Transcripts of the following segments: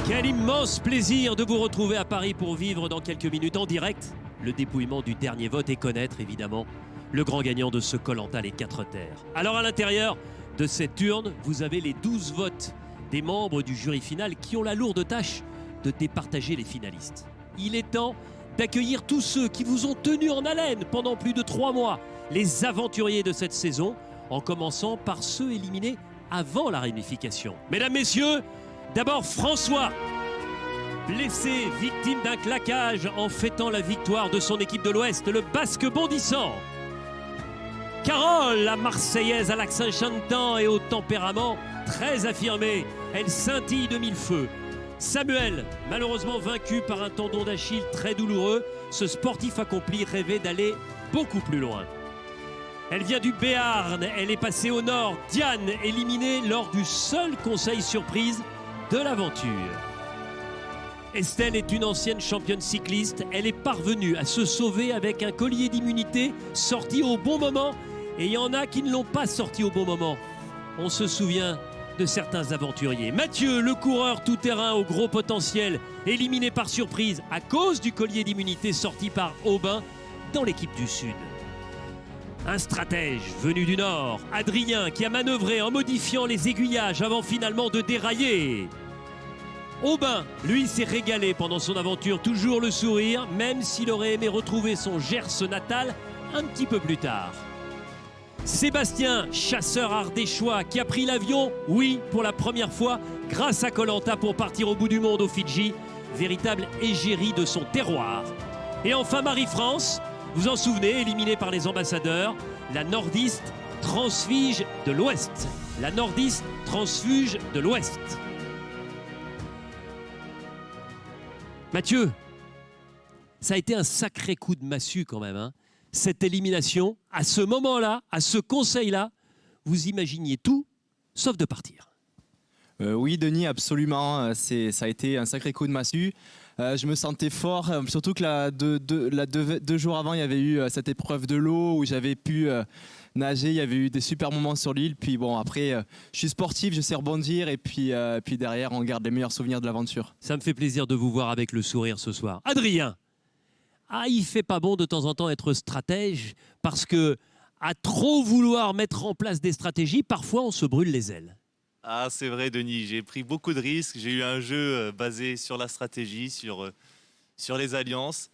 Quel immense plaisir de vous retrouver à Paris pour vivre dans quelques minutes en direct le dépouillement du dernier vote et connaître évidemment le grand gagnant de ce Koh-Lanta les 4 terres. Alors à l'intérieur de cette urne, vous avez les 12 votes des membres du jury final qui ont la lourde tâche de départager les finalistes. Il est temps d'accueillir tous ceux qui vous ont tenu en haleine pendant plus de 3 mois, les aventuriers de cette saison, en commençant par ceux éliminés avant la réunification. Mesdames, messieurs, d'abord François, blessé, victime d'un claquage en fêtant la victoire de son équipe de l'Ouest, le Basque bondissant. Carole, la Marseillaise à l'accent chantant et au tempérament très affirmé, elle scintille de mille feux. Samuel, malheureusement vaincu par un tendon d'Achille très douloureux, ce sportif accompli rêvait d'aller beaucoup plus loin. Elle vient du Béarn, elle est passée au nord. Diane, éliminée lors du seul conseil surprise de l'aventure. Estelle est une ancienne championne cycliste. Elle est parvenue à se sauver avec un collier d'immunité sorti au bon moment. Et il y en a qui ne l'ont pas sorti au bon moment. On se souvient de certains aventuriers. Mathieu, le coureur tout-terrain au gros potentiel, éliminé par surprise à cause du collier d'immunité sorti par Aubin dans l'équipe du Sud. Un stratège venu du Nord, Adrien, qui a manœuvré en modifiant les aiguillages avant finalement de dérailler. Aubin, lui, s'est régalé pendant son aventure, toujours le sourire, même s'il aurait aimé retrouver son Gers natal un petit peu plus tard. Sébastien, chasseur ardéchois, qui a pris l'avion, oui, pour la première fois, grâce à Koh-Lanta pour partir au bout du monde aux Fidji, véritable égérie de son terroir. Et enfin Marie-France, vous en souvenez, éliminée par les ambassadeurs, la nordiste transfuge de l'Ouest. La nordiste transfuge de l'Ouest. Mathieu, ça a été un sacré coup de massue quand même, hein. Cette élimination, à ce moment-là, à ce conseil-là, vous imaginiez tout, sauf de partir. Oui, Denis, absolument. Ça a été un sacré coup de massue. Je me sentais fort, surtout que deux jours avant, il y avait eu cette épreuve de l'eau où j'avais pu nager. Il y avait eu des super moments sur l'île. Puis bon, après, je suis sportif, je sais rebondir. Et puis derrière, on garde les meilleurs souvenirs de l'aventure. Ça me fait plaisir de vous voir avec le sourire ce soir. Adrien, il fait pas bon de temps en temps être stratège parce que à trop vouloir mettre en place des stratégies, parfois on se brûle les ailes. Ah, c'est vrai, Denis, j'ai pris beaucoup de risques. J'ai eu un jeu basé sur la stratégie, sur les alliances.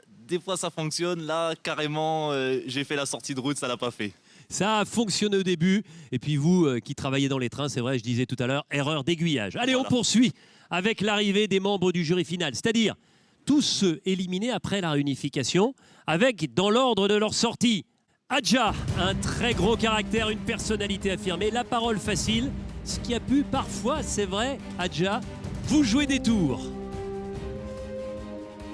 Des fois, ça fonctionne. Là, carrément, j'ai fait la sortie de route, ça l'a pas fait. Ça a fonctionné au début. Et puis vous, qui travaillez dans les trains, c'est vrai, je disais tout à l'heure, erreur d'aiguillage. Allez, voilà. On poursuit avec l'arrivée des membres du jury final, c'est-à-dire tous ceux éliminés après la réunification, avec, dans l'ordre de leur sortie, Adja, un très gros caractère, une personnalité affirmée, la parole facile, ce qui a pu parfois, c'est vrai, Adja, vous jouer des tours.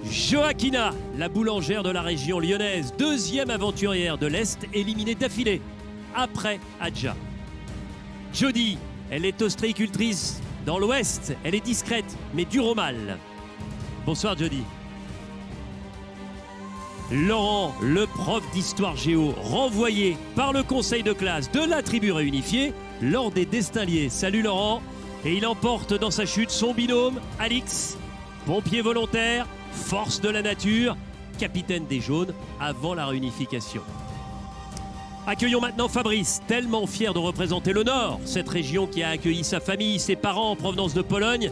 Joaquina, la boulangère de la région lyonnaise, deuxième aventurière de l'Est, éliminée d'affilée, après Adja. Jody, elle est ostréicultrice dans l'Ouest, elle est discrète, mais dure au mal. Bonsoir Jody. Laurent, le prof d'histoire géo, renvoyé par le conseil de classe de la tribu réunifiée lors des destins liés. Salut Laurent. Et il emporte dans sa chute son binôme, Alix, pompier volontaire, force de la nature, capitaine des jaunes avant la réunification. Accueillons maintenant Fabrice, tellement fier de représenter le Nord, cette région qui a accueilli sa famille, ses parents en provenance de Pologne,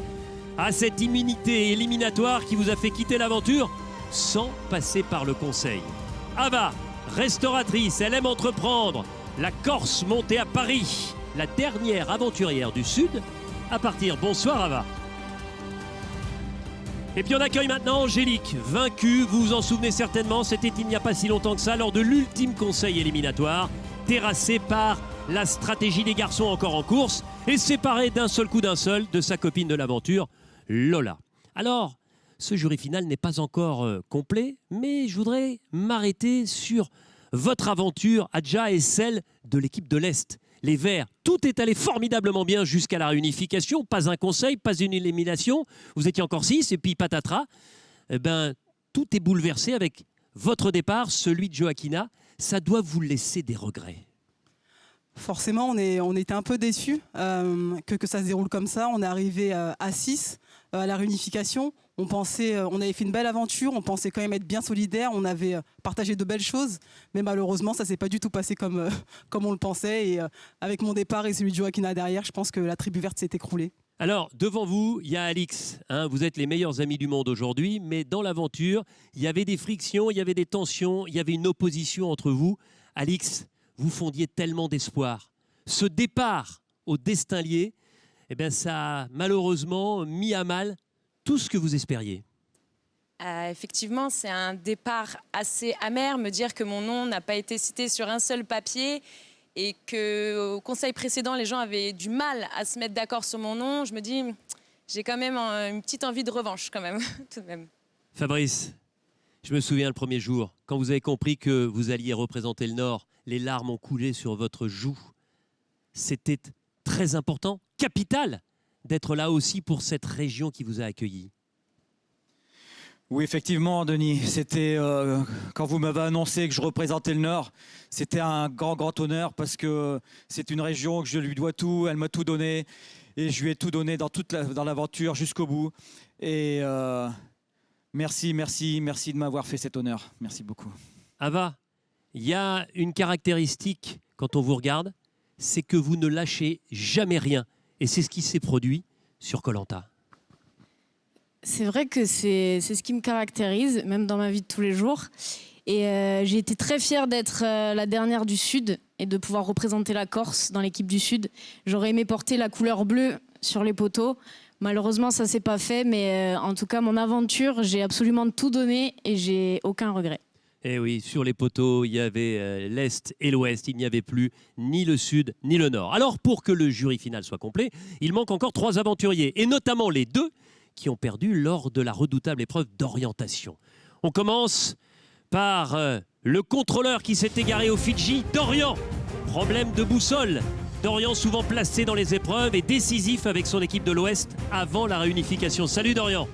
à cette immunité éliminatoire qui vous a fait quitter l'aventure sans passer par le conseil. Ava, restauratrice, elle aime entreprendre. La Corse montée à Paris, la dernière aventurière du Sud à partir. Bonsoir Ava. Et puis on accueille maintenant Angélique, vaincue, vous vous en souvenez certainement, c'était il n'y a pas si longtemps que ça, lors de l'ultime conseil éliminatoire, terrassée par la stratégie des garçons encore en course et séparée d'un seul coup de sa copine de l'aventure, Lola. Alors, ce jury final n'est pas encore complet, mais je voudrais m'arrêter sur votre aventure, Adja, et celle de l'équipe de l'Est. Les Verts, tout est allé formidablement bien jusqu'à la réunification. Pas un conseil, pas une élimination. Vous étiez encore 6 et puis patatras. Tout est bouleversé avec votre départ, celui de Joaquina. Ça doit vous laisser des regrets. Forcément, on était un peu déçus que ça se déroule comme ça. On est arrivé à 6 à la réunification. On avait fait une belle aventure, on pensait quand même être bien solidaires, on avait partagé de belles choses, mais malheureusement, ça ne s'est pas du tout passé comme on le pensait. Et avec mon départ et celui de Joaquina derrière, je pense que la tribu verte s'est écroulée. Alors, devant vous, il y a Alix. Vous êtes les meilleurs amis du monde aujourd'hui, mais dans l'aventure, il y avait des frictions, il y avait des tensions, il y avait une opposition entre vous. Alix, vous fondiez tellement d'espoir. Ce départ au destin lié, ça a malheureusement mis à mal tout ce que vous espériez. Effectivement, c'est un départ assez amer, me dire que mon nom n'a pas été cité sur un seul papier et qu'au conseil précédent, les gens avaient du mal à se mettre d'accord sur mon nom. Je me dis, j'ai quand même une petite envie de revanche, quand même, tout de même. Fabrice, je me souviens le premier jour, quand vous avez compris que vous alliez représenter le Nord, les larmes ont coulé sur votre joue. C'était très important, capital, d'être là aussi pour cette région qui vous a accueilli. Oui, effectivement, Denis. C'était quand vous m'avez annoncé que je représentais le Nord, c'était un grand honneur parce que c'est une région que je lui dois tout. Elle m'a tout donné et je lui ai tout donné dans l'aventure jusqu'au bout. Et merci de m'avoir fait cet honneur. Merci beaucoup. Ava, il y a une caractéristique quand on vous regarde, c'est que vous ne lâchez jamais rien. Et c'est ce qui s'est produit sur Koh-Lanta. C'est vrai que c'est ce qui me caractérise, même dans ma vie de tous les jours. Et j'ai été très fière d'être la dernière du Sud et de pouvoir représenter la Corse dans l'équipe du Sud. J'aurais aimé porter la couleur bleue sur les poteaux. Malheureusement, ça ne s'est pas fait. Mais en tout cas, mon aventure, j'ai absolument tout donné et j'ai aucun regret. Et oui, sur les poteaux, il y avait l'Est et l'Ouest. Il n'y avait plus ni le Sud ni le Nord. Alors, pour que le jury final soit complet, il manque encore 3 aventuriers, et notamment les 2 qui ont perdu lors de la redoutable épreuve d'orientation. On commence par le contrôleur qui s'est égaré aux Fidji, Dorian. Problème de boussole. Dorian, souvent placé dans les épreuves, et décisif avec son équipe de l'Ouest avant la réunification. Salut Dorian.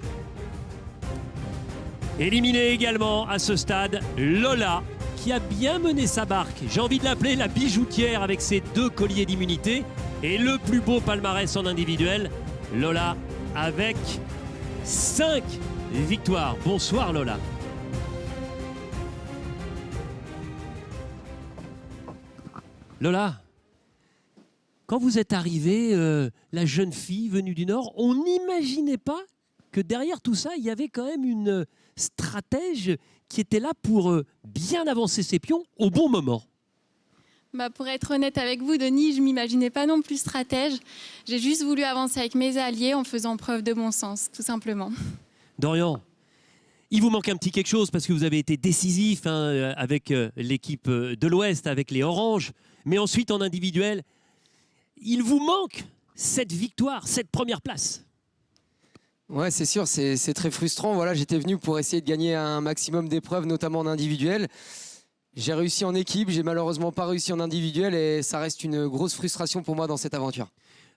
Éliminé également à ce stade, Lola, qui a bien mené sa barque. J'ai envie de l'appeler la bijoutière avec ses 2 colliers d'immunité et le plus beau palmarès en individuel. Lola avec 5 victoires. Bonsoir Lola. Lola, quand vous êtes arrivée, la jeune fille venue du Nord, on n'imaginait pas que derrière tout ça, il y avait quand même une stratège qui était là pour bien avancer ses pions au bon moment. Pour être honnête avec vous, Denis, je ne m'imaginais pas non plus stratège. J'ai juste voulu avancer avec mes alliés en faisant preuve de bon sens, tout simplement. Dorian, il vous manque un petit quelque chose parce que vous avez été décisif avec l'équipe de l'Ouest, avec les Oranges. Mais ensuite, en individuel, il vous manque cette victoire, cette première place. Ouais, c'est sûr, c'est très frustrant. Voilà, j'étais venu pour essayer de gagner un maximum d'épreuves, notamment en individuel. J'ai réussi en équipe, j'ai malheureusement pas réussi en individuel et ça reste une grosse frustration pour moi dans cette aventure.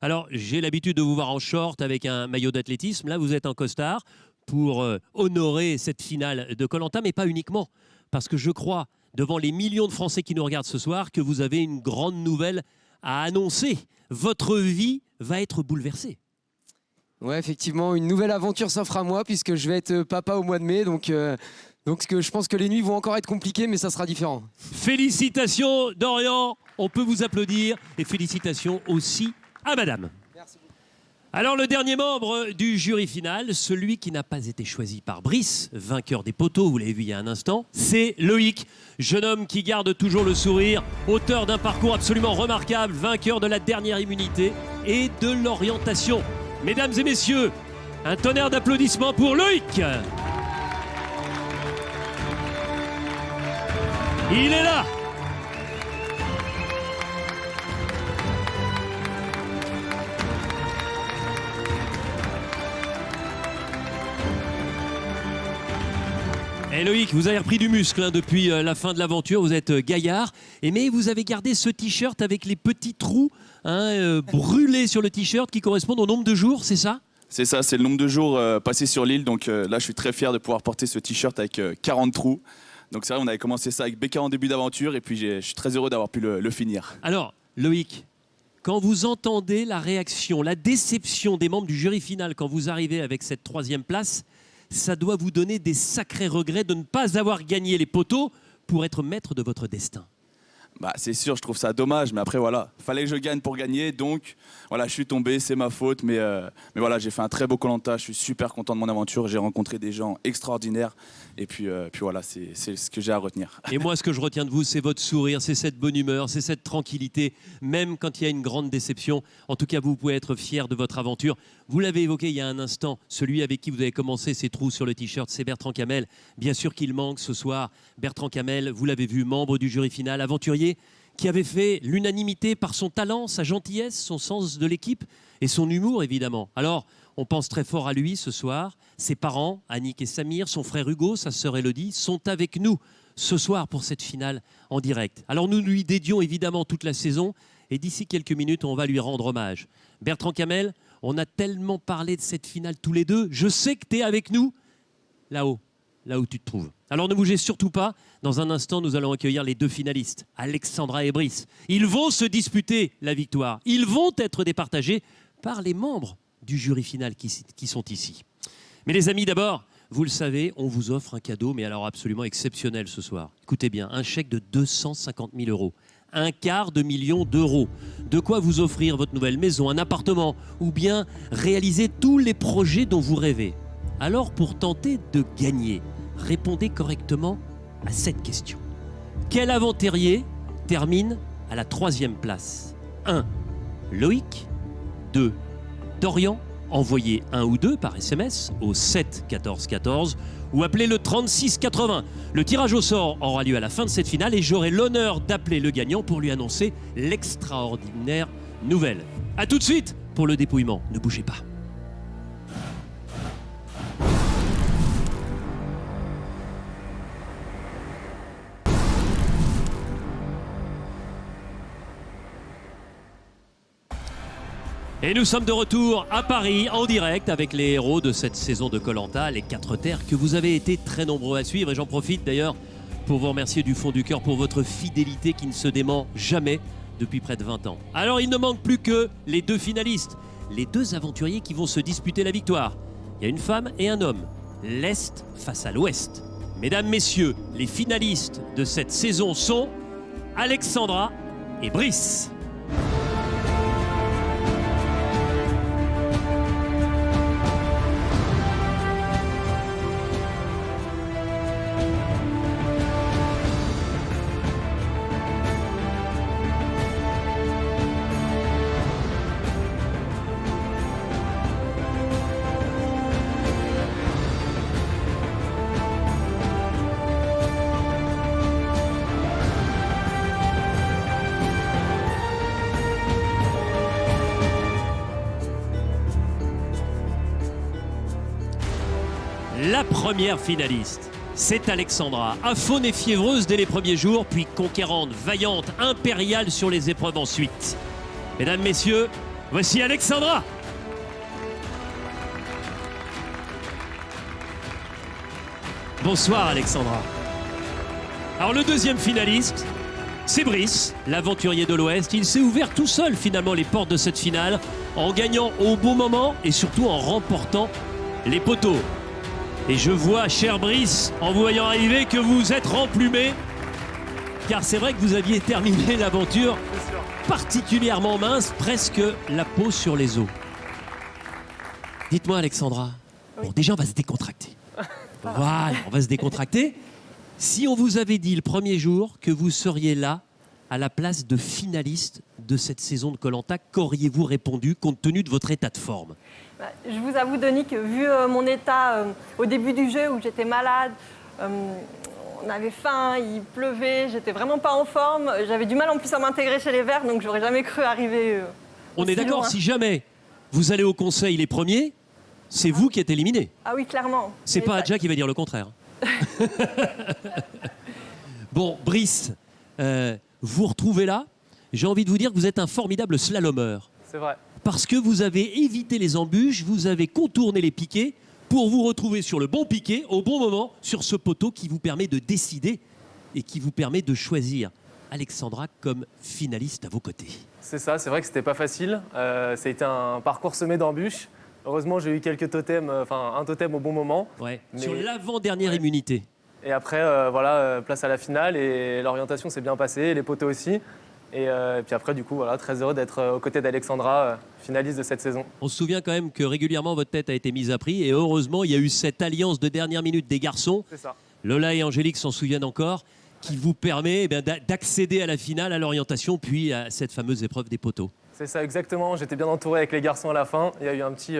Alors, j'ai l'habitude de vous voir en short avec un maillot d'athlétisme. Là, vous êtes en costard pour honorer cette finale de Koh-Lanta, mais pas uniquement. Parce que je crois, devant les millions de Français qui nous regardent ce soir, que vous avez une grande nouvelle à annoncer. Votre vie va être bouleversée. Ouais, effectivement, une nouvelle aventure s'offre à moi puisque je vais être papa au mois de mai. Donc je pense que les nuits vont encore être compliquées, mais ça sera différent. Félicitations Dorian, on peut vous applaudir. Et félicitations aussi à madame. Merci beaucoup. Alors le dernier membre du jury final, celui qui n'a pas été choisi par Brice, vainqueur des poteaux, vous l'avez vu il y a un instant, c'est Loïc, jeune homme qui garde toujours le sourire, auteur d'un parcours absolument remarquable, vainqueur de la dernière immunité et de l'orientation. Mesdames et messieurs, un tonnerre d'applaudissements pour Loïc. Il est là. Et Loïc, vous avez repris du muscle depuis la fin de l'aventure, vous êtes gaillard, mais vous avez gardé ce t-shirt avec les petits trous brûlés sur le t-shirt qui correspondent au nombre de jours, c'est ça ? C'est ça, c'est le nombre de jours passés sur l'île, donc là je suis très fier de pouvoir porter ce t-shirt avec 40 trous. Donc c'est vrai, on avait commencé ça avec Becca en début d'aventure et puis je suis très heureux d'avoir pu le finir. Alors, Loïc, quand vous entendez la réaction, la déception des membres du jury final quand vous arrivez avec cette 3e place, ça doit vous donner des sacrés regrets de ne pas avoir gagné les poteaux pour être maître de votre destin. Bah, c'est sûr, je trouve ça dommage, mais après voilà, fallait que je gagne pour gagner, donc voilà, je suis tombé, c'est ma faute, mais voilà, j'ai fait un très beau Koh-Lanta, je suis super content de mon aventure, j'ai rencontré des gens extraordinaires, et puis voilà, c'est ce que j'ai à retenir. Et moi, ce que je retiens de vous, c'est votre sourire, c'est cette bonne humeur, c'est cette tranquillité, même quand il y a une grande déception. En tout cas, vous pouvez être fier de votre aventure. Vous l'avez évoqué il y a un instant, celui avec qui vous avez commencé ces trous sur le t-shirt, c'est Bertrand Camel. Bien sûr qu'il manque ce soir. Bertrand Camel, vous l'avez vu, membre du jury final, aventurier, qui avait fait l'unanimité par son talent, sa gentillesse, son sens de l'équipe et son humour, évidemment. Alors, on pense très fort à lui ce soir. Ses parents, Annick et Samir, son frère Hugo, sa sœur Élodie, sont avec nous ce soir pour cette finale en direct. Alors, nous lui dédions évidemment toute la saison et d'ici quelques minutes, on va lui rendre hommage. Bertrand Camel, on a tellement parlé de cette finale tous les deux. Je sais que tu es avec nous là-haut, là où tu te trouves. Alors ne bougez surtout pas. Dans un instant, nous allons accueillir les 2 finalistes, Alexandra et Brice. Ils vont se disputer la victoire. Ils vont être départagés par les membres du jury final qui sont ici. Mais les amis, d'abord, vous le savez, on vous offre un cadeau, mais alors absolument exceptionnel ce soir. Écoutez bien, un chèque de 250 000 €. $250 000. De quoi vous offrir votre nouvelle maison, un appartement, ou bien réaliser tous les projets dont vous rêvez. Alors, pour tenter de gagner, répondez correctement à cette question. Quel aventurier termine à la 3e place? 1. Loïc. 2. Dorian. Envoyez 1 ou 2 par SMS au 7 14 14 ou appelez le 36 80. Le tirage au sort aura lieu à la fin de cette finale et j'aurai l'honneur d'appeler le gagnant pour lui annoncer l'extraordinaire nouvelle. A tout de suite pour le dépouillement. Ne bougez pas. Et nous sommes de retour à Paris en direct avec les héros de cette saison de Koh-Lanta, les 4 terres que vous avez été très nombreux à suivre. Et j'en profite d'ailleurs pour vous remercier du fond du cœur pour votre fidélité qui ne se dément jamais depuis près de 20 ans. Alors il ne manque plus que les 2 finalistes, les 2 aventuriers qui vont se disputer la victoire. Il y a une femme et un homme, l'Est face à l'Ouest. Mesdames, messieurs, les finalistes de cette saison sont Alexandra et Brice. La première finaliste, c'est Alexandra, aphone et fiévreuse dès les premiers jours, puis conquérante, vaillante, impériale sur les épreuves ensuite. Mesdames, messieurs, voici Alexandra. Bonsoir Alexandra. Alors le deuxième finaliste, c'est Brice, l'aventurier de l'Ouest. Il s'est ouvert tout seul finalement les portes de cette finale, en gagnant au bon moment et surtout en remportant les poteaux. Et je vois, cher Brice, en vous voyant arriver, que vous êtes remplumé. Car c'est vrai que vous aviez terminé l'aventure particulièrement mince, presque la peau sur les os. Dites-moi, Alexandra, bon, déjà, on va se décontracter. Voilà, on va se décontracter. Si on vous avait dit le premier jour que vous seriez là, à la place de finaliste de cette saison de Koh-Lanta, qu'auriez-vous répondu compte tenu de votre état de forme? Je vous avoue, Denis, que vu mon état au début du jeu où j'étais malade, on avait faim, il pleuvait, j'étais vraiment pas en forme. J'avais du mal en plus à m'intégrer chez les Verts, donc j'aurais jamais cru arriver. On est d'accord, si jamais vous allez au conseil les premiers, c'est vous qui êtes éliminé. Ah oui, clairement. C'est pas Adja qui va dire le contraire. Bon, Brice, vous retrouvez là. J'ai envie de vous dire que vous êtes un formidable slalomeur. C'est vrai. Parce que vous avez évité les embûches, vous avez contourné les piquets pour vous retrouver sur le bon piquet, au bon moment, sur ce poteau qui vous permet de décider et qui vous permet de choisir Alexandra comme finaliste à vos côtés. C'est ça, c'est vrai que c'était pas facile. Ça a été un parcours semé d'embûches. Heureusement, j'ai eu quelques totems, un totem au bon moment. Ouais. Mais... Sur l'avant-dernière immunité. Et après, place à la finale et l'orientation s'est bien passée, les poteaux aussi. Et puis après, du coup, voilà, très heureux d'être aux côtés d'Alexandra, finaliste de cette saison. On se souvient quand même que régulièrement votre tête a été mise à prix et heureusement, il y a eu cette alliance de dernière minute des garçons. C'est ça. Lola et Angélique s'en souviennent encore, qui vous permet d'accéder à la finale, à l'orientation, puis à cette fameuse épreuve des poteaux. C'est ça, exactement. J'étais bien entouré avec les garçons à la fin. Il y a eu un petit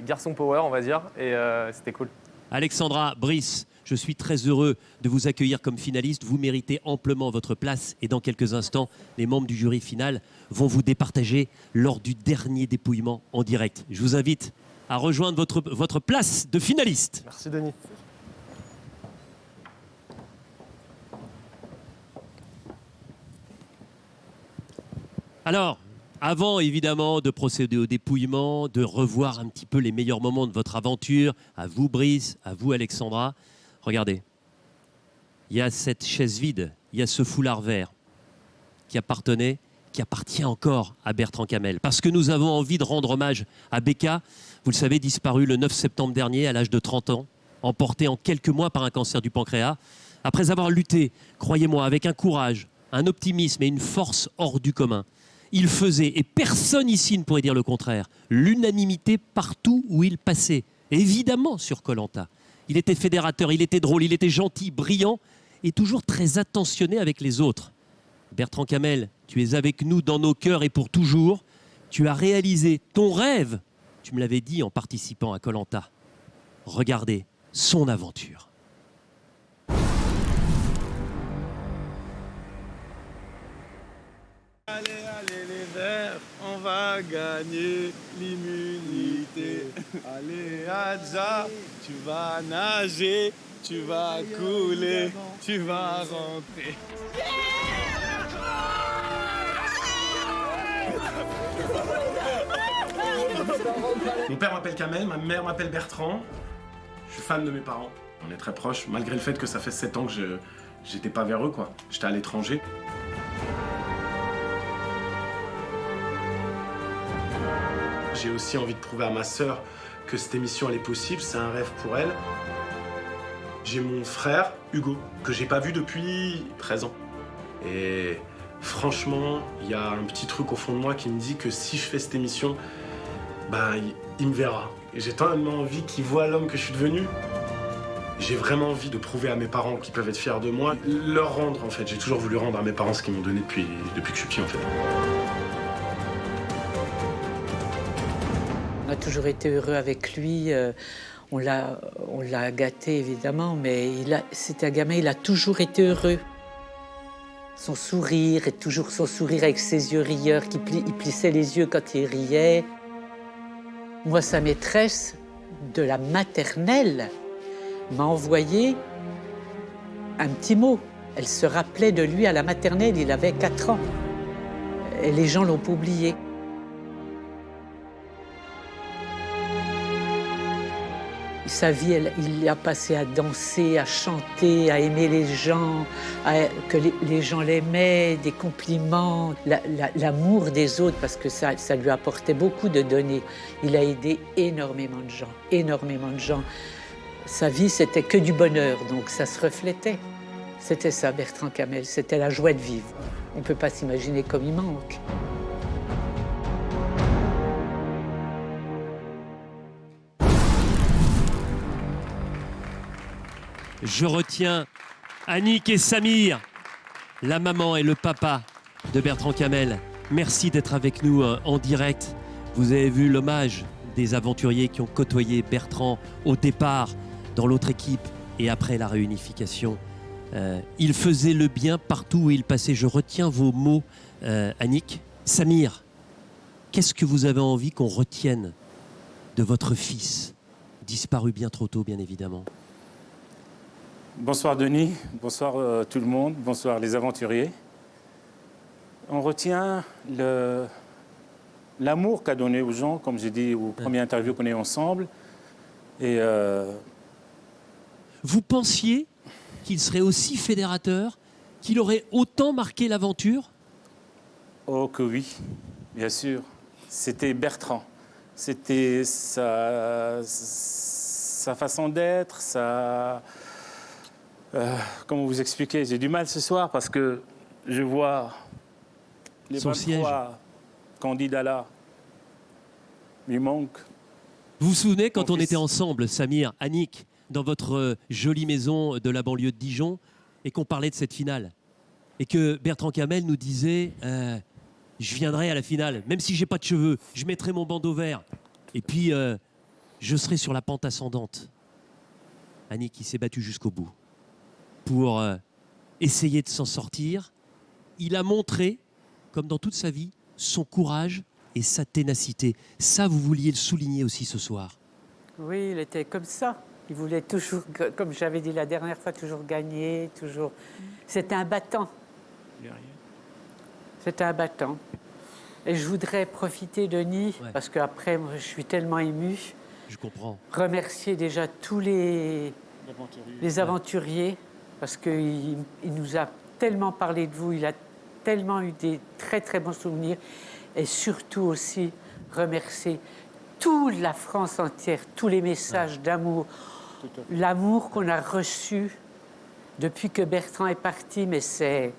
garçon power, on va dire, et c'était cool. Alexandra, Brice, je suis très heureux de vous accueillir comme finaliste. Vous méritez amplement votre place et dans quelques instants, les membres du jury final vont vous départager lors du dernier dépouillement en direct. Je vous invite à rejoindre votre place de finaliste. Merci Denis. Alors, avant évidemment de procéder au dépouillement, de revoir un petit peu les meilleurs moments de votre aventure, à vous Brice, à vous Alexandra, regardez, il y a cette chaise vide, il y a ce foulard vert qui appartient encore à Bertrand Camel. Parce que nous avons envie de rendre hommage à Becca, vous le savez, disparu le 9 septembre dernier à l'âge de 30 ans, emporté en quelques mois par un cancer du pancréas. Après avoir lutté, croyez-moi, avec un courage, un optimisme et une force hors du commun, il faisait, et personne ici ne pourrait dire le contraire, l'unanimité partout où il passait. Évidemment sur Koh-Lanta. Il était fédérateur, il était drôle, il était gentil, brillant et toujours très attentionné avec les autres. Bertrand Camel, tu es avec nous dans nos cœurs et pour toujours. Tu as réalisé ton rêve, tu me l'avais dit en participant à Koh-Lanta. Regardez son aventure. Allez, les verts, on va gagner l'immunité. Allez, Adja, tu vas nager, tu vas couler, tu vas rentrer. Mon père m'appelle Kamel, ma mère m'appelle Bertrand. Je suis fan de mes parents. On est très proches, malgré le fait que ça fait 7 ans que j'étais pas vers eux, quoi. J'étais à l'étranger. J'ai aussi envie de prouver à ma sœur que cette émission elle est possible, c'est un rêve pour elle. J'ai mon frère, Hugo, que j'ai pas vu depuis 13 ans. Et franchement, il y a un petit truc au fond de moi qui me dit que si je fais cette émission, il me verra. Et j'ai tellement envie qu'il voit l'homme que je suis devenu. J'ai vraiment envie de prouver à mes parents qu'ils peuvent être fiers de moi, leur rendre en fait. J'ai toujours voulu rendre à mes parents ce qu'ils m'ont donné depuis que je suis petit en fait. On a toujours été heureux avec lui. On l'a gâté évidemment, mais c'était un gamin, il a toujours été heureux. Son sourire, et toujours son sourire avec ses yeux rieurs, il plissait les yeux quand il riait. Moi, sa maîtresse de la maternelle m'a envoyé un petit mot. Elle se rappelait de lui à la maternelle, il avait 4 ans. Et les gens l'ont pas oublié. Sa vie, il a passé à danser, à chanter, à aimer les gens, que les gens l'aimaient, des compliments, l'amour des autres, parce que ça lui apportait beaucoup de donner. Il a aidé énormément de gens, énormément de gens. Sa vie, c'était que du bonheur, donc ça se reflétait. C'était ça, Bertrand Camel, c'était la joie de vivre. On ne peut pas s'imaginer comme il manque. Je retiens Annick et Samir, la maman et le papa de Bertrand Camel. Merci d'être avec nous en direct. Vous avez vu l'hommage des aventuriers qui ont côtoyé Bertrand au départ dans l'autre équipe et après la réunification. Il faisait le bien partout où il passait. Je retiens vos mots, Annick. Samir, qu'est-ce que vous avez envie qu'on retienne de votre fils, disparu bien trop tôt, bien évidemment? Bonsoir Denis, bonsoir tout le monde, bonsoir les aventuriers. On retient l'amour qu'a donné aux gens, comme j'ai dit aux premières interviews qu'on est ensemble. Et Vous pensiez qu'il serait aussi fédérateur qu'il aurait autant marqué l'aventure? Oh que oui, bien sûr. C'était Bertrand. C'était sa façon d'être, comment vous expliquer? J'ai du mal ce soir parce que je vois les Son 23 candidats là. Il manque. Vous vous souvenez quand on était ensemble, Samir, Annick, dans votre jolie maison de la banlieue de Dijon, et qu'on parlait de cette finale, et que Bertrand Camel nous disait je viendrai à la finale, même si j'ai pas de cheveux, je mettrai mon bandeau vert, et puis je serai sur la pente ascendante. Annick, il s'est battu jusqu'au bout pour essayer de s'en sortir. Il a montré, comme dans toute sa vie, son courage et sa ténacité. Ça, vous vouliez le souligner aussi ce soir. Oui, il était comme ça. Il voulait toujours, comme j'avais dit la dernière fois, toujours gagner, toujours. C'était un battant. C'était un battant. Et je voudrais profiter, Denis, parce qu'après, moi, je suis tellement ému. Je comprends. Remercier déjà tous les aventuriers, parce qu'il nous a tellement parlé de vous, il a tellement eu des très très bons souvenirs. Et surtout aussi remercier toute la France entière, tous les messages d'amour, l'amour qu'on a reçu depuis que Bertrand est parti. Mais je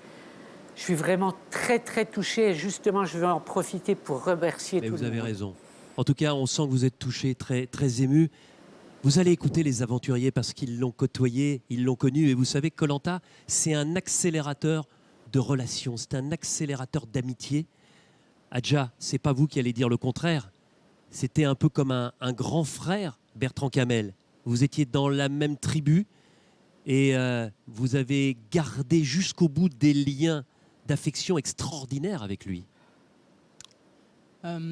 suis vraiment très très touchée et justement je veux en profiter pour remercier tout le monde. Vous avez raison. En tout cas, on sent que vous êtes touché, très, très ému. Vous allez écouter les aventuriers parce qu'ils l'ont côtoyé, ils l'ont connu. Et vous savez que Koh-Lanta, c'est un accélérateur de relations, c'est un accélérateur d'amitié. Adja, c'est pas vous qui allez dire le contraire. C'était un peu comme un grand frère, Bertrand Camel. Vous étiez dans la même tribu et vous avez gardé jusqu'au bout des liens d'affection extraordinaires avec lui.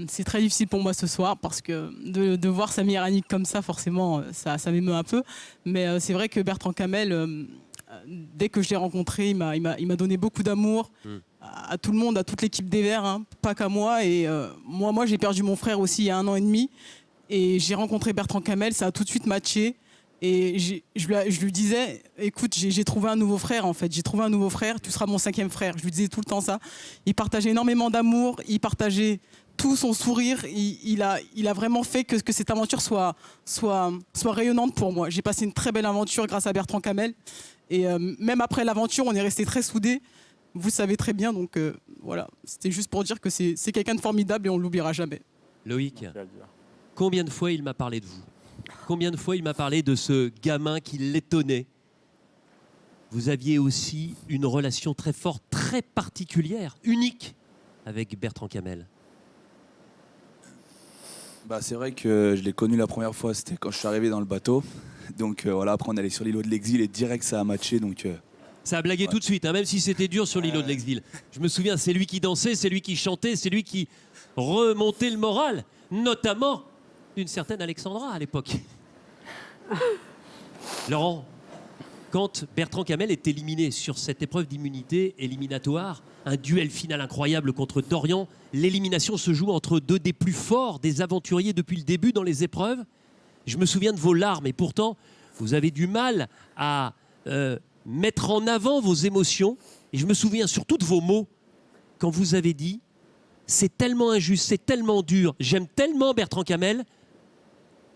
C'est très difficile pour moi ce soir parce que de voir Samir Annick comme ça, forcément, ça m'émeut un peu. Mais c'est vrai que Bertrand Camel, dès que je l'ai rencontré, il m'a donné beaucoup d'amour. À tout le monde, à toute l'équipe des Verts, hein, pas qu'à moi. Et moi j'ai perdu mon frère aussi il y a 1 an et demi. Et j'ai rencontré Bertrand Camel, ça a tout de suite matché. Et je lui disais, écoute, j'ai trouvé un nouveau frère en fait. J'ai trouvé un nouveau frère, tu seras mon 5e frère. Je lui disais tout le temps ça. Il partageait énormément d'amour, il partageait tout son sourire. Il a vraiment fait que cette aventure soit rayonnante pour moi. J'ai passé une très belle aventure grâce à Bertrand Camel. Et même après l'aventure, on est restés très soudés. Vous le savez très bien, donc voilà. C'était juste pour dire que c'est quelqu'un de formidable et on ne l'oubliera jamais. Loïc, combien de fois il m'a parlé de vous? Combien de fois il m'a parlé de ce gamin qui l'étonnait? Vous aviez aussi une relation très forte, très particulière, unique avec Bertrand Camel. C'est vrai que je l'ai connu la première fois, c'était quand je suis arrivé dans le bateau. Donc voilà, après on allait sur l'îlot de l'Exil et direct ça a matché. Donc, ça a blagué tout de suite, hein, même si c'était dur sur l'îlot de l'Exil. Je me souviens, c'est lui qui dansait, c'est lui qui chantait, c'est lui qui remontait le moral, notamment d'une certaine Alexandra à l'époque. Laurent, quand Bertrand Camel est éliminé sur cette épreuve d'immunité éliminatoire, un duel final incroyable contre Dorian, l'élimination se joue entre 2 des plus forts des aventuriers depuis le début dans les épreuves. Je me souviens de vos larmes et pourtant, vous avez du mal à mettre en avant vos émotions. Et je me souviens surtout de vos mots quand vous avez dit « C'est tellement injuste, c'est tellement dur, j'aime tellement Bertrand Camel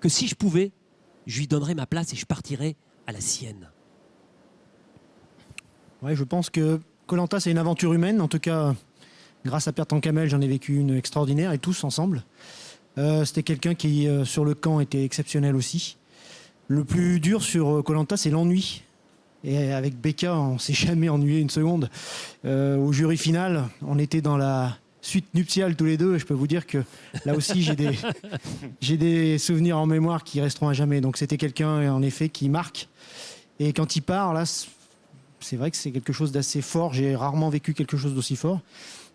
que si je pouvais, je lui donnerais ma place et je partirais à la sienne. » Ouais, je pense que Koh-Lanta, c'est une aventure humaine. En tout cas, grâce à Bertrand Camel, j'en ai vécu une extraordinaire et tous ensemble. C'était quelqu'un qui, sur le camp, était exceptionnel aussi. Le plus dur sur Koh-Lanta, c'est l'ennui. Et avec Becca, on ne s'est jamais ennuyé une seconde. Au jury final, on était dans la suite nuptiale tous les deux. Et je peux vous dire que là aussi, j'ai des souvenirs en mémoire qui resteront à jamais. Donc c'était quelqu'un, en effet, qui marque. Et quand il part, là, c'est vrai que c'est quelque chose d'assez fort. J'ai rarement vécu quelque chose d'aussi fort.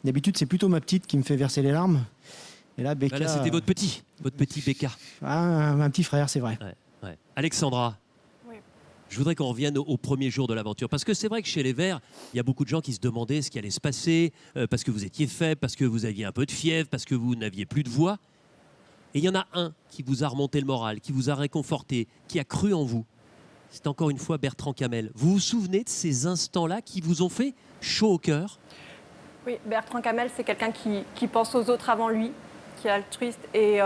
D'habitude, c'est plutôt ma petite qui me fait verser les larmes. Et là, Becca... Là, c'était votre petit Becca. Un petit frère, c'est vrai. Ouais. Alexandra, je voudrais qu'on revienne au premier jour de l'aventure. Parce que c'est vrai que chez les Verts, il y a beaucoup de gens qui se demandaient ce qui allait se passer, parce que vous étiez faible, parce que vous aviez un peu de fièvre, parce que vous n'aviez plus de voix. Et il y en a un qui vous a remonté le moral, qui vous a réconforté, qui a cru en vous. c'est encore une fois Bertrand Camel. Vous vous souvenez de ces instants-là qui vous ont fait chaud au cœur? Oui, Bertrand Camel, c'est quelqu'un qui pense aux autres avant lui, qui est altruiste. Et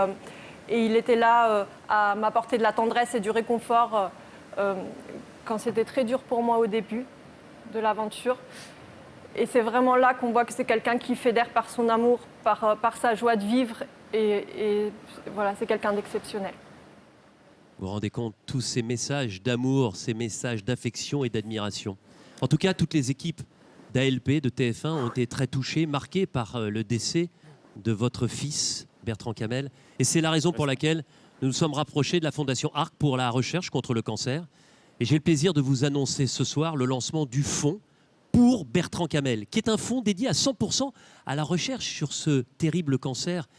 il était là à m'apporter de la tendresse et du réconfort quand c'était très dur pour moi au début de l'aventure. Et c'est vraiment là qu'on voit que c'est quelqu'un qui fédère par son amour, par sa joie de vivre. Et voilà, c'est quelqu'un d'exceptionnel. Vous vous rendez compte, tous ces messages d'amour, ces messages d'affection et d'admiration. En tout cas, toutes les équipes d'ALP, de TF1 ont été très touchées, marquées par le décès de votre fils, Bertrand Camel. Et c'est la raison pour laquelle nous nous sommes rapprochés de la Fondation ARC pour la recherche contre le cancer. Et j'ai le plaisir de vous annoncer ce soir le lancement du fonds pour Bertrand Camel, qui est un fonds dédié à 100% à la recherche sur ce terrible cancer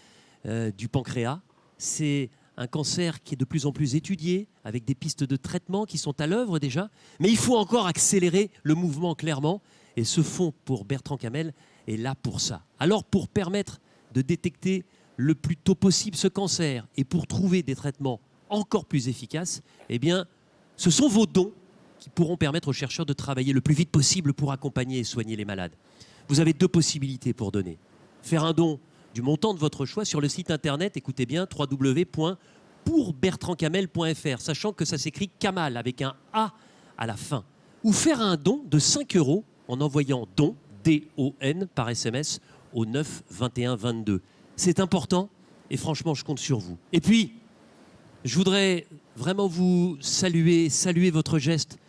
du pancréas. C'est un cancer qui est de plus en plus étudié, avec des pistes de traitement qui sont à l'œuvre déjà. Mais il faut encore accélérer le mouvement clairement. Et ce fonds pour Bertrand Camel est là pour ça. Alors pour permettre de détecter le plus tôt possible ce cancer et pour trouver des traitements encore plus efficaces, eh bien, ce sont vos dons qui pourront permettre aux chercheurs de travailler le plus vite possible pour accompagner et soigner les malades. Vous avez 2 possibilités pour donner. Faire un don du montant de votre choix sur le site internet, écoutez bien, www.pourbertrandcamel.fr, sachant que ça s'écrit Kamal avec un A à la fin. Ou faire un don de 5 € en envoyant don, D-O-N, par SMS au 9 21 22. C'est important et franchement, je compte sur vous. Et puis, je voudrais vraiment vous saluer votre geste.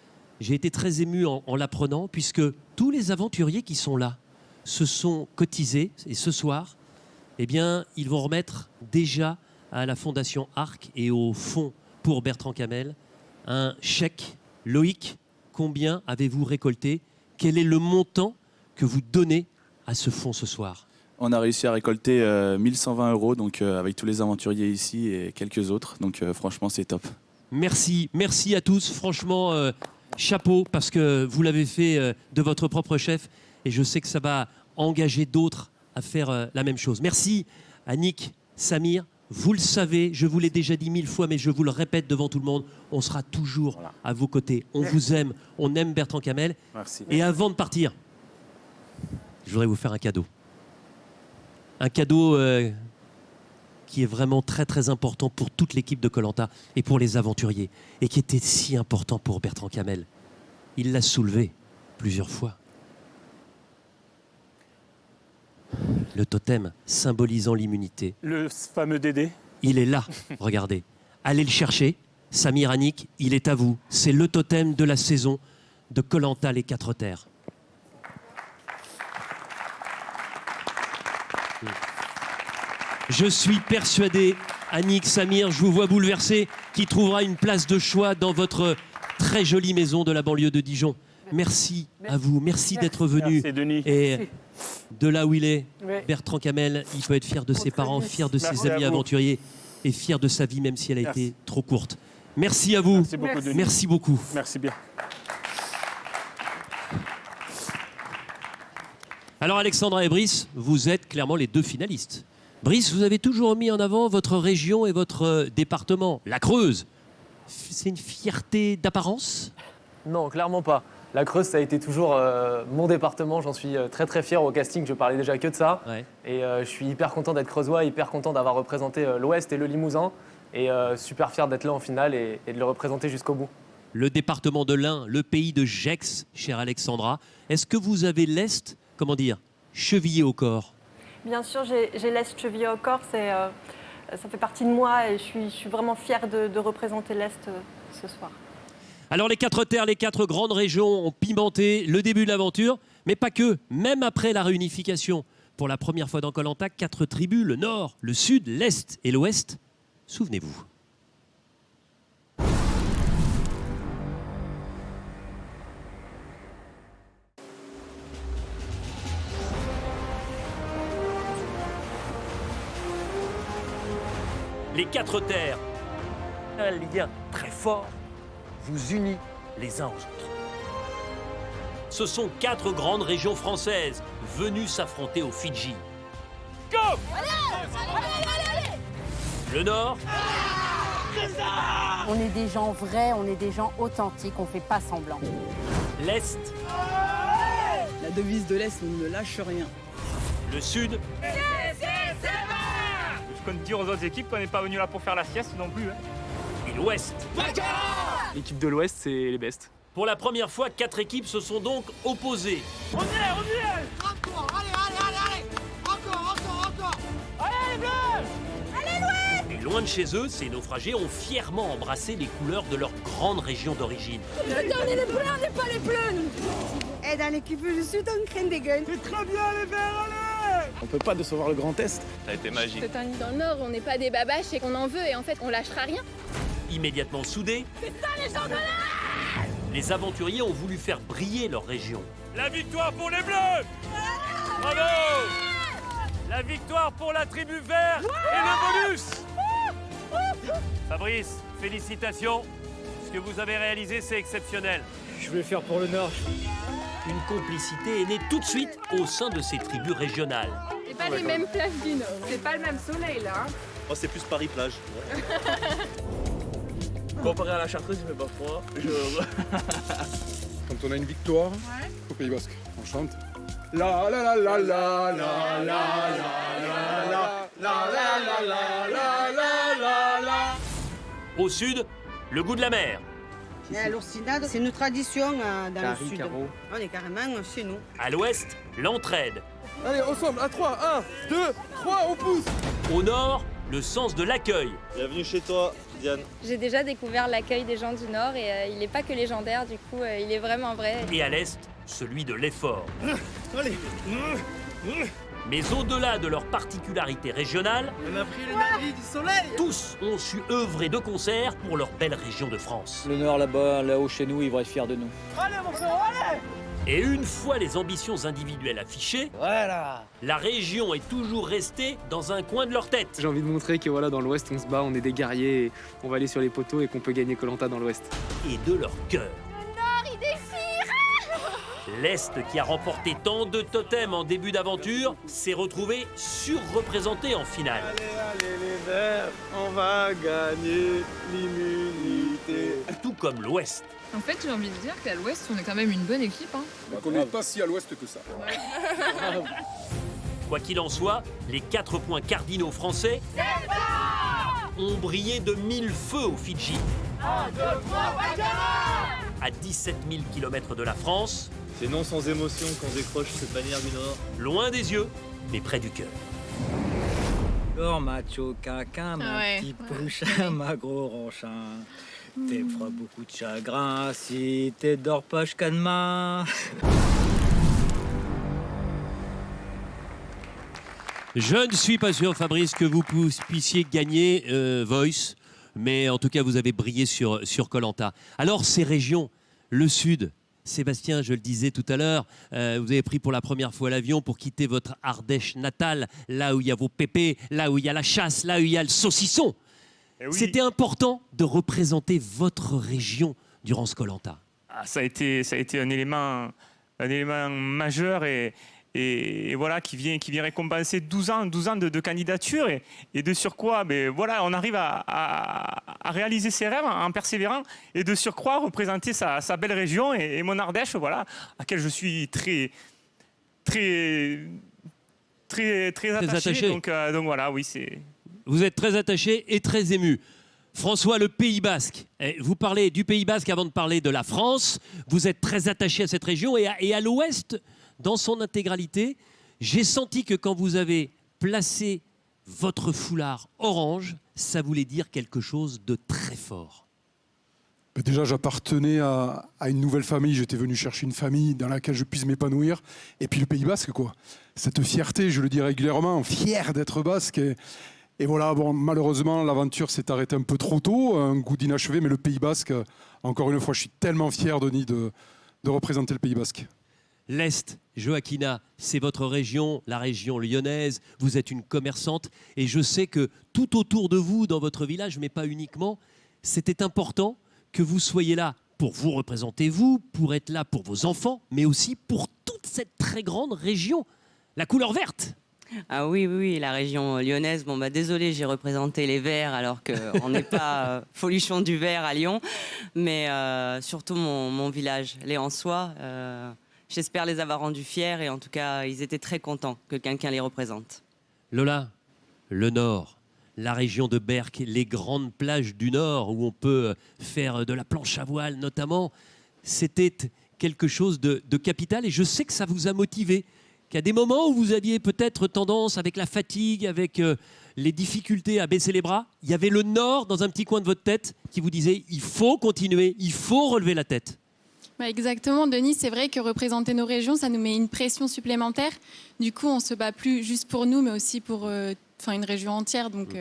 J'ai été très ému en l'apprenant puisque tous les aventuriers qui sont là se sont cotisés et ce soir, eh bien, ils vont remettre déjà à la Fondation ARC et au fonds pour Bertrand Camel un chèque. Loïc, combien avez-vous récolté? Quel est le montant que vous donnez à ce fonds ce soir? On a réussi à récolter 1120 €, donc avec tous les aventuriers ici et quelques autres. Donc franchement, c'est top. Merci à tous. Franchement, chapeau, parce que vous l'avez fait de votre propre chef. Et je sais que ça va engager d'autres à faire la même chose. Merci Annick, Samir. Vous le savez, je vous l'ai déjà dit 1000 fois, mais je vous le répète devant tout le monde, on sera toujours à vos côtés. On vous aime, on aime Bertrand Camel. Merci. Et avant de partir, je voudrais vous faire un cadeau. Un cadeau qui est vraiment très très important pour toute l'équipe de Koh-Lanta et pour les aventuriers, et qui était si important pour Bertrand Camel. Il l'a soulevé plusieurs fois. Le totem symbolisant l'immunité. Le fameux Dédé. Il est là, regardez. Allez le chercher. Samir, Annick, il est à vous. C'est le totem de la saison de Koh-Lanta, les 4 terres. Je suis persuadé, Annick, Samir, je vous vois bouleversé, qui trouvera une place de choix dans votre très jolie maison de la banlieue de Dijon. Merci à vous, merci d'être venu. Merci, Denis. Et de là où il est, Bertrand Camel, il peut être fier de ses parents, fier de ses amis aventuriers et fier de sa vie, même si elle a été trop courte. Merci à vous. Merci beaucoup, Denis. Merci beaucoup. Merci bien. Alors Alexandra et Brice, vous êtes clairement les 2 finalistes. Brice, vous avez toujours mis en avant votre région et votre département, la Creuse. C'est une fierté d'apparence? Non, clairement pas. La Creuse, ça a été toujours mon département. J'en suis très très fier. Au casting, je parlais déjà que de ça. Ouais. Et je suis hyper content d'être creusois, hyper content d'avoir représenté l'Ouest et le Limousin. Et super fier d'être là en finale et de le représenter jusqu'au bout. Le département de l'Ain, le pays de Gex, chère Alexandra. Est-ce que vous avez l'Est, comment dire, chevillé au corps? Bien sûr, j'ai l'Est chevillé au corps. Ça fait partie de moi et je suis vraiment fière de représenter l'Est ce soir. Alors les 4 terres, les 4 grandes régions ont pimenté le début de l'aventure, mais pas que. Même après la réunification, pour la première fois dans Koh-Lanta, 4 tribus, le Nord, le Sud, l'Est et l'Ouest. Souvenez-vous. Les 4 terres, un lien très fort vous unit les uns aux autres. Ce sont 4 grandes régions françaises venues s'affronter aux Fidji. Go! Le Nord, On est des gens vrais, on est des gens authentiques, on fait pas semblant. L'Est, La devise de l'Est, on ne lâche rien. le Sud, Je compte dire aux autres équipes qu'on n'est pas venu là pour faire la sieste non plus. et l'Ouest. L'équipe de l'Ouest, c'est les bestes. Pour la première fois, 4 équipes se sont donc opposées. On y est. Encore, allez. Encore. Allez les bleus. Allez, l'Ouest! Et loin de chez eux, ces naufragés ont fièrement embrassé les couleurs de leur grande région d'origine. On est les bleus, on n'est pas les bleus, nous! Et dans l'équipe du Sud, on craint des guns. C'est très bien les verts, allez. On peut pas décevoir le Grand Est. Ça a été magique. Dans le Nord, on n'est pas des babaches et qu'on en veut et en fait, on lâchera rien. Immédiatement soudés, C'est ça les gens de là! les aventuriers ont voulu faire briller leur région. La victoire pour les Bleus. Bravo. La victoire pour la tribu verte et le bonus. Fabrice, félicitations. Ce que vous avez réalisé, c'est exceptionnel. Je vais le faire pour le Nord. Une complicité est née tout de suite au sein de ces tribus régionales. C'est pas les mêmes plages du Nord. C'est pas le même soleil là. Moi, c'est plus Paris-Plage. Comparé à la Chartreuse, il fait pas froid. Quand on a une victoire au Pays Basque, on chante. La la la la la la la la la la la la la. Au sud, le goût de la mer. L'oursinade, c'est une tradition dans Carrie, le Sud. Caro. On est carrément chez nous. À l'ouest, l'entraide. Allez, ensemble, à 3, 1, 2, 3, on pousse. Au nord, le sens de l'accueil. Bienvenue chez toi, Diane. J'ai déjà découvert l'accueil des gens du Nord et il n'est pas que légendaire, du coup, il est vraiment vrai. Et à l'est, celui de l'effort. Allez. Mais au-delà de leur particularité régionale, On a pris les navires du soleil. tous ont su œuvrer de concert pour leur belle région de France. Le Nord là-bas, là-haut chez nous, ils vont être fiers de nous. Allez mon frère, allez. Et une fois les ambitions individuelles affichées, Voilà. la région est toujours restée dans un coin de leur tête. J'ai envie de montrer que voilà, dans l'Ouest, on se bat, on est des guerriers, et on va aller sur les poteaux et qu'on peut gagner Koh-Lanta dans l'Ouest. Et de leur cœur. Nord, il déchire. L'Est, qui a remporté tant de totems en début d'aventure, s'est retrouvé surreprésenté en finale. Allez les verts, on va gagner l'immunité. Tout comme l'Ouest. En fait, j'ai envie de dire qu'à l'Ouest, on est quand même une bonne équipe. Hein. Donc on n'est pas si à l'ouest que ça. Quoi qu'il en soit, les 4 points cardinaux français ont brillé de 1000 feux aux Fidji. 1, 2, 3, À 17 000 km de la France, C'est non sans émotion qu'on décroche cette bannière du Nord. loin des yeux, mais près du cœur. Alors, macho caca, ma Ouais. petit pouchin, ma gros ronchin. T'es feras beaucoup de chagrin si t'es dors pas jusqu'à demain. Je ne suis pas sûr, Fabrice, que vous puissiez gagner Voice, mais en tout cas, vous avez brillé sur Koh-Lanta. Alors, ces régions, le Sud, Sébastien, je le disais tout à l'heure, vous avez pris pour la première fois l'avion pour quitter votre Ardèche natale, là où il y a vos pépés, là où il y a la chasse, là où il y a le saucisson. oui. C'était important de représenter votre région durant ce Koh-Lanta. Ah, ça a été un élément majeur et voilà, qui vient récompenser 12 ans de candidature et de surcroît, voilà, on arrive à réaliser ses rêves en persévérant et de surcroît représenter sa belle région et mon Ardèche, voilà, à laquelle je suis très attaché. Donc voilà, oui, c'est... Vous êtes très attaché et très ému. François, le Pays Basque. Vous parlez du Pays Basque avant de parler de la France. Vous êtes très attaché à cette région et à l'Ouest, dans son intégralité. J'ai senti que quand vous avez placé votre foulard orange, ça voulait dire quelque chose de très fort. Déjà, j'appartenais à une nouvelle famille. J'étais venu chercher une famille dans laquelle je puisse m'épanouir. Et puis le Pays Basque, quoi. Cette fierté, je le dis régulièrement, fier d'être basque. Et voilà, bon, malheureusement, l'aventure s'est arrêtée un peu trop tôt, un goût d'inachevé, mais le Pays Basque, encore une fois, je suis tellement fier, Denis, de représenter le Pays Basque. L'Est, Joaquina, c'est votre région, la région lyonnaise. Vous êtes une commerçante et je sais que tout autour de vous, dans votre village, mais pas uniquement, c'était important que vous soyez là pour vous représenter, vous, pour être là pour vos enfants, mais aussi pour toute cette très grande région, la couleur verte. Ah oui, la région lyonnaise. Bon, désolé, j'ai représenté les Verts alors qu'on n'est pas folichon du Vert à Lyon, mais surtout mon village, les Ansois. J'espère les avoir rendus fiers et en tout cas, ils étaient très contents que quelqu'un les représente. Lola, le Nord, la région de Berck, les grandes plages du Nord où on peut faire de la planche à voile notamment, c'était quelque chose de capital et je sais que ça vous a motivé. Qu'il y a des moments où vous aviez peut-être tendance, avec la fatigue, avec les difficultés à baisser les bras, il y avait le Nord dans un petit coin de votre tête qui vous disait « il faut continuer, il faut relever la tête ». Exactement, Denis, c'est vrai que représenter nos régions, ça nous met une pression supplémentaire. Du coup, on ne se bat plus juste pour nous, mais aussi pour une région entière, donc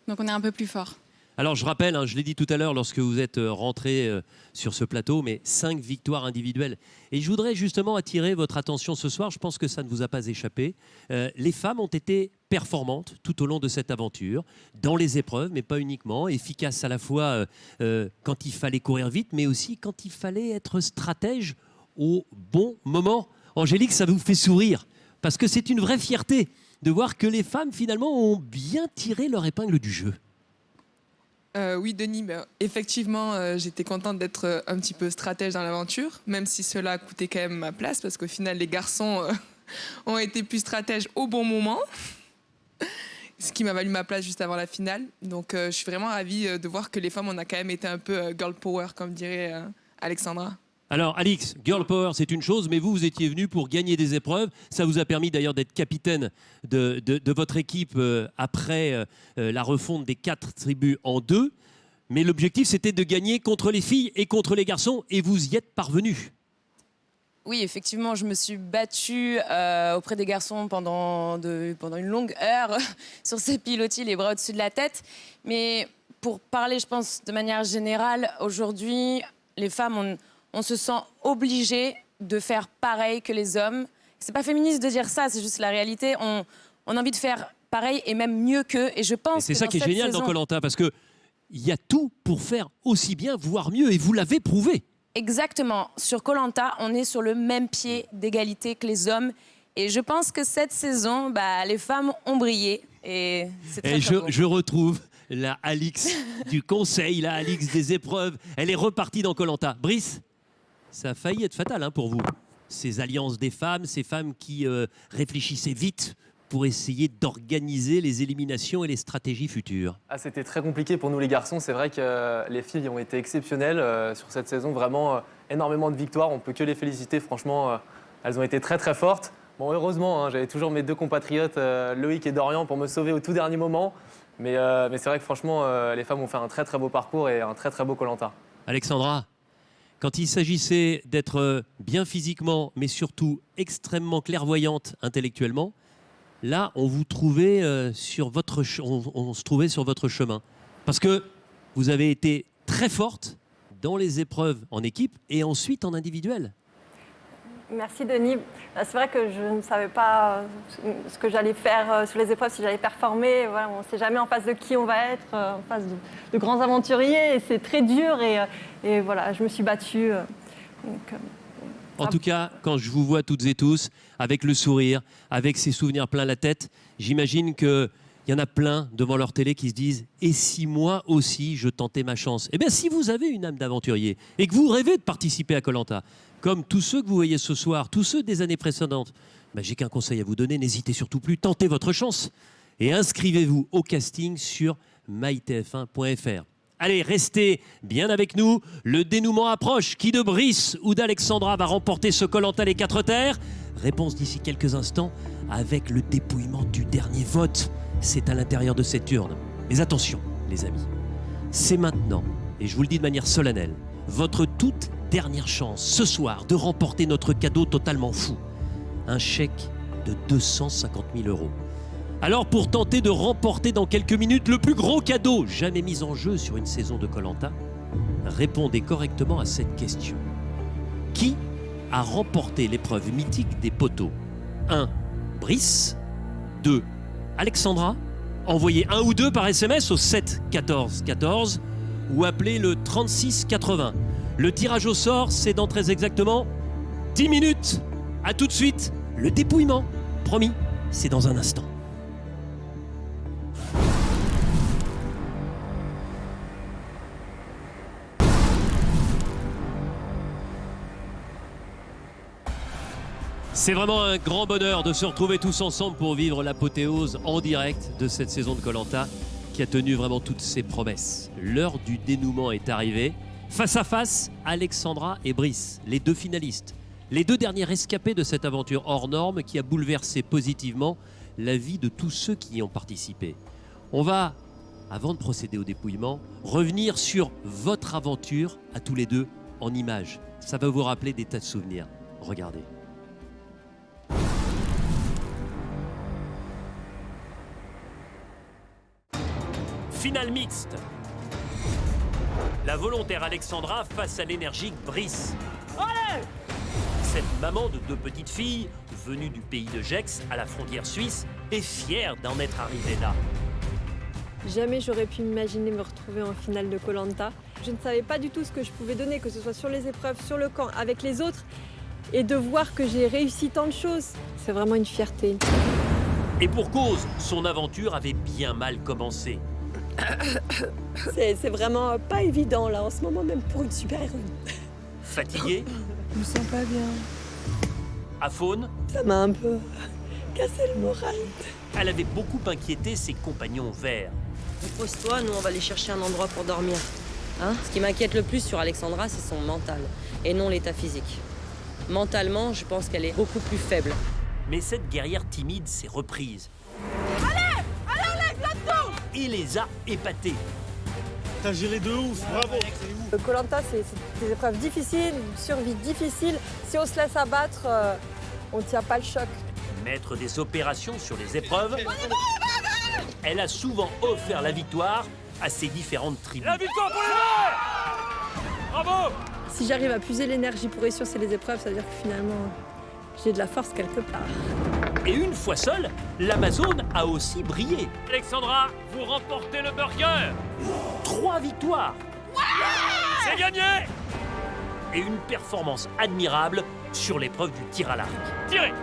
on est un peu plus fort. Alors je rappelle, je l'ai dit tout à l'heure lorsque vous êtes rentré sur ce plateau, mais 5 victoires individuelles. Et je voudrais justement attirer votre attention ce soir, je pense que ça ne vous a pas échappé. Les femmes ont été performantes tout au long de cette aventure, dans les épreuves, mais pas uniquement, efficaces à la fois quand il fallait courir vite, mais aussi quand il fallait être stratège au bon moment. Angélique, ça vous fait sourire, parce que c'est une vraie fierté de voir que les femmes finalement ont bien tiré leur épingle du jeu. Oui, Denis, effectivement, j'étais contente d'être un petit peu stratège dans l'aventure, même si cela a coûté quand même ma place, parce qu'au final, les garçons ont été plus stratèges au bon moment, ce qui m'a valu ma place juste avant la finale. Donc, je suis vraiment ravie de voir que les femmes, on a quand même été un peu girl power, comme dirait Alexandra. Alors, Alix, girl power, c'est une chose, mais vous étiez venu pour gagner des épreuves. Ça vous a permis d'ailleurs d'être capitaine de votre équipe après la refonte des 4 tribus en 2. Mais l'objectif, c'était de gagner contre les filles et contre les garçons, et vous y êtes parvenu. Oui, effectivement, je me suis battue auprès des garçons pendant une longue heure sur ces pilotis, les bras au-dessus de la tête. Mais pour parler, je pense, de manière générale, aujourd'hui, les femmes, on se sent obligé de faire pareil que les hommes. C'est pas féministe de dire ça, c'est juste la réalité. On a envie de faire pareil et même mieux qu'eux. Et je pense c'est ça qui est génial dans Koh-Lanta, parce qu'il y a tout pour faire aussi bien, voire mieux, et vous l'avez prouvé. Exactement. Sur Koh-Lanta, on est sur le même pied d'égalité que les hommes. Et je pense que cette saison, les femmes ont brillé. Et c'est très, très beau. Je retrouve la Alix du conseil, la Alix des épreuves. Elle est repartie dans Koh-Lanta. Brice, ça a failli être fatal pour vous. Ces alliances des femmes, ces femmes qui réfléchissaient vite pour essayer d'organiser les éliminations et les stratégies futures. C'était très compliqué pour nous les garçons. C'est vrai que les filles ont été exceptionnelles sur cette saison. Vraiment énormément de victoires. On ne peut que les féliciter. Franchement, elles ont été très très fortes. Bon, heureusement, j'avais toujours mes 2 compatriotes, Loïc et Dorian, pour me sauver au tout dernier moment. Mais c'est vrai que franchement, les femmes ont fait un très très beau parcours et un très très beau Koh-Lanta. Alexandra, quand il s'agissait d'être bien physiquement, mais surtout extrêmement clairvoyante intellectuellement, là, on vous trouvait on se trouvait sur votre chemin. Parce que vous avez été très forte dans les épreuves en équipe et ensuite en individuel. Merci Denis. C'est vrai que je ne savais pas ce que j'allais faire sur les épreuves, si j'allais performer. Voilà, on ne sait jamais en face de qui on va être, en face de grands aventuriers. Et c'est très dur et voilà, je me suis battue. En tout cas, quand je vous vois toutes et tous, avec le sourire, avec ces souvenirs plein la tête, j'imagine qu'il y en a plein devant leur télé qui se disent « Et si moi aussi je tentais ma chance ?» Eh bien, si vous avez une âme d'aventurier et que vous rêvez de participer à Koh-Lanta, comme tous ceux que vous voyez ce soir, tous ceux des années précédentes, j'ai qu'un conseil à vous donner, n'hésitez surtout plus, tentez votre chance et inscrivez-vous au casting sur mytf1.fr. Allez, restez bien avec nous, le dénouement approche. Qui de Brice ou d'Alexandra va remporter ce Koh-Lanta les 4 terres? Réponse d'ici quelques instants avec le dépouillement du dernier vote. C'est à l'intérieur de cette urne. Mais attention, les amis, c'est maintenant, et je vous le dis de manière solennelle, votre toute dernière chance ce soir de remporter notre cadeau totalement fou. Un chèque de 250 000 €. Alors pour tenter de remporter dans quelques minutes le plus gros cadeau jamais mis en jeu sur une saison de Koh-Lanta, répondez correctement à cette question. Qui a remporté l'épreuve mythique des poteaux? 1. Brice. 2. Alexandra. Envoyez 1 ou 2 par SMS au 7 14 14 ou appelez le 36 80. Le tirage au sort, c'est dans très exactement 10 minutes. A tout de suite, le dépouillement. Promis, c'est dans un instant. C'est vraiment un grand bonheur de se retrouver tous ensemble pour vivre l'apothéose en direct de cette saison de Koh-Lanta qui a tenu vraiment toutes ses promesses. L'heure du dénouement est arrivée. Face à face, Alexandra et Brice, les deux finalistes. Les deux derniers rescapés de cette aventure hors norme qui a bouleversé positivement la vie de tous ceux qui y ont participé. On va, avant de procéder au dépouillement, revenir sur votre aventure à tous les deux en images. Ça va vous rappeler des tas de souvenirs. Regardez. Finale mixte. La volontaire Alexandra face à l'énergique Brice. Allez! Cette maman de deux petites filles, venue du pays de Gex, à la frontière suisse, est fière d'en être arrivée là. Jamais j'aurais pu m'imaginer me retrouver en finale de Koh-Lanta. Je ne savais pas du tout ce que je pouvais donner, que ce soit sur les épreuves, sur le camp, avec les autres. Et de voir que j'ai réussi tant de choses, c'est vraiment une fierté. Et pour cause, son aventure avait bien mal commencé. C'est vraiment pas évident là en ce moment, même pour une super-héroïne. Fatiguée, Je me sens pas bien. aphone, Ça m'a un peu cassé le moral. elle avait beaucoup inquiété ses compagnons verts. Repose-toi, nous on va aller chercher un endroit pour dormir. Hein? Ce qui m'inquiète le plus sur Alexandra, c'est son mental, et non l'état physique. Mentalement, je pense qu'elle est beaucoup plus faible. Mais cette guerrière timide s'est reprise et les a épatés. T'as géré de ouf, bravo. Koh-Lanta, c'est des épreuves difficiles, une survie difficile. Si on se laisse abattre, on ne tient pas le choc. Maître des opérations sur les épreuves, elle a souvent offert la victoire à ses différentes tribus. La victoire pour les Verts! Bravo! Si j'arrive à puiser l'énergie pour réussir ces épreuves, ça veut dire que finalement, j'ai de la force quelque part. Et une fois seule, l'Amazone a aussi brillé. Alexandra, vous remportez le burger. 3 victoires. C'est gagné! Et une performance admirable sur l'épreuve du tir à l'arc. Tirez!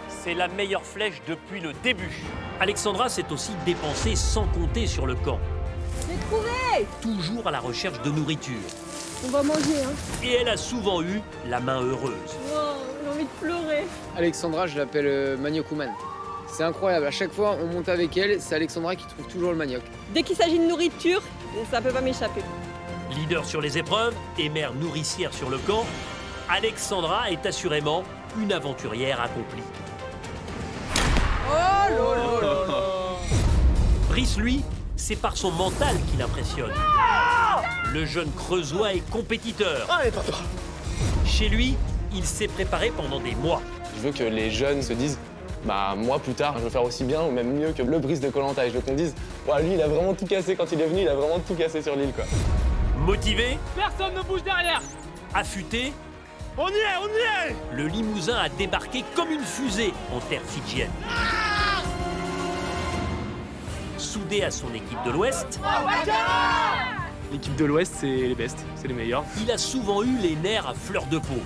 C'est la meilleure flèche depuis le début. Alexandra s'est aussi dépensée sans compter sur le camp. J'ai trouvé! Toujours à la recherche de nourriture. On va manger, hein. Et elle a souvent eu la main heureuse. Wow, j'ai envie de pleurer. Alexandra, je l'appelle Manioc-Woman. C'est incroyable, à chaque fois on monte avec elle, c'est Alexandra qui trouve toujours le manioc. Dès qu'il s'agit de nourriture, ça peut pas m'échapper. Leader sur les épreuves et mère nourricière sur le camp, Alexandra est assurément une aventurière accomplie. Oh là là là! Brice, lui, c'est par son mental qu'il impressionne. Le jeune Creusois est compétiteur. Chez lui, il s'est préparé pendant des mois. Je veux que les jeunes se disent bah moi plus tard je veux faire aussi bien ou même mieux que le Brice de Koh-Lanta. Et je veux qu'on dise ouais, lui il a vraiment tout cassé quand il est venu, il a vraiment tout cassé sur l'île quoi. Motivé, Personne ne bouge derrière! affûté, On y est, on y est! le Limousin a débarqué comme une fusée en terre fidjienne. Soudé à son équipe de l'Ouest, L'équipe de l'Ouest c'est les bestes, c'est les meilleurs. il a souvent eu les nerfs à fleur de peau.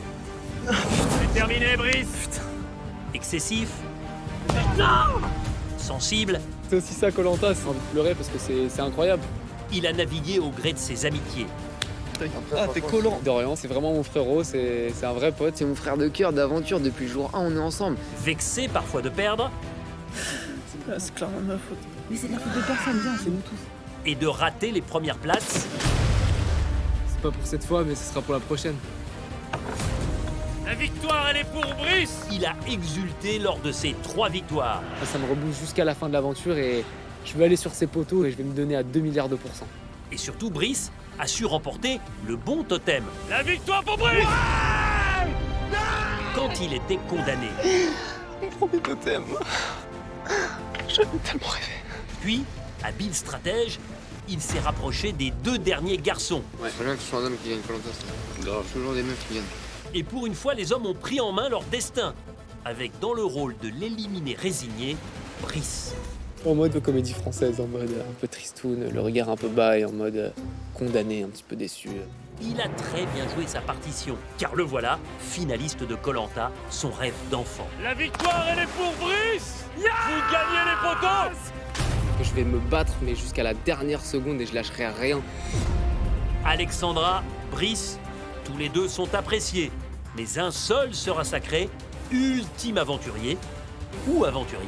C'est terminé, Brice. Excessif, sensible, C'est aussi ça Koh-Lanta, c'est envie de pleurer parce que c'est incroyable. il a navigué au gré de ses amitiés. Ah t'es collant. Dorian c'est vraiment mon frérot, c'est un vrai pote. C'est mon frère de cœur, d'aventure, depuis le jour 1 on est ensemble. Vexé parfois de perdre C'est clairement ma faute. Mais c'est de la faute de personne, bien, c'est nous tous. et de rater les premières places. C'est pas pour cette fois mais ce sera pour la prochaine. La victoire, elle est pour Brice. Il a exulté lors de ses 3 victoires. Ça me rebouche jusqu'à la fin de l'aventure et je vais aller sur ces poteaux et je vais me donner à 2 milliards de %. Et surtout, Brice a su remporter le bon totem. La victoire pour Brice. Quand il était condamné. Mon premier totem. J'avais tellement rêvé. Puis, habile stratège, il s'est rapproché des 2 derniers garçons. Ouais, faut bien que ce soit un homme qui gagne Koh-Lanta. Grave. Toujours des meufs qui gagnent. Et pour une fois, les hommes ont pris en main leur destin. Avec dans le rôle de l'éliminé résigné, Brice. En mode comédie française, en mode un peu tristoun, le regard un peu bas et en mode condamné, un petit peu déçu. Il a très bien joué sa partition, car le voilà, finaliste de Koh-Lanta, son rêve d'enfant. La victoire, elle est pour Brice. Vous gagnez les poteaux. Que je vais me battre, mais jusqu'à la dernière seconde et je lâcherai rien. Alexandra, Brice, tous les deux sont appréciés. Mais un seul sera sacré ultime aventurier ou aventurière.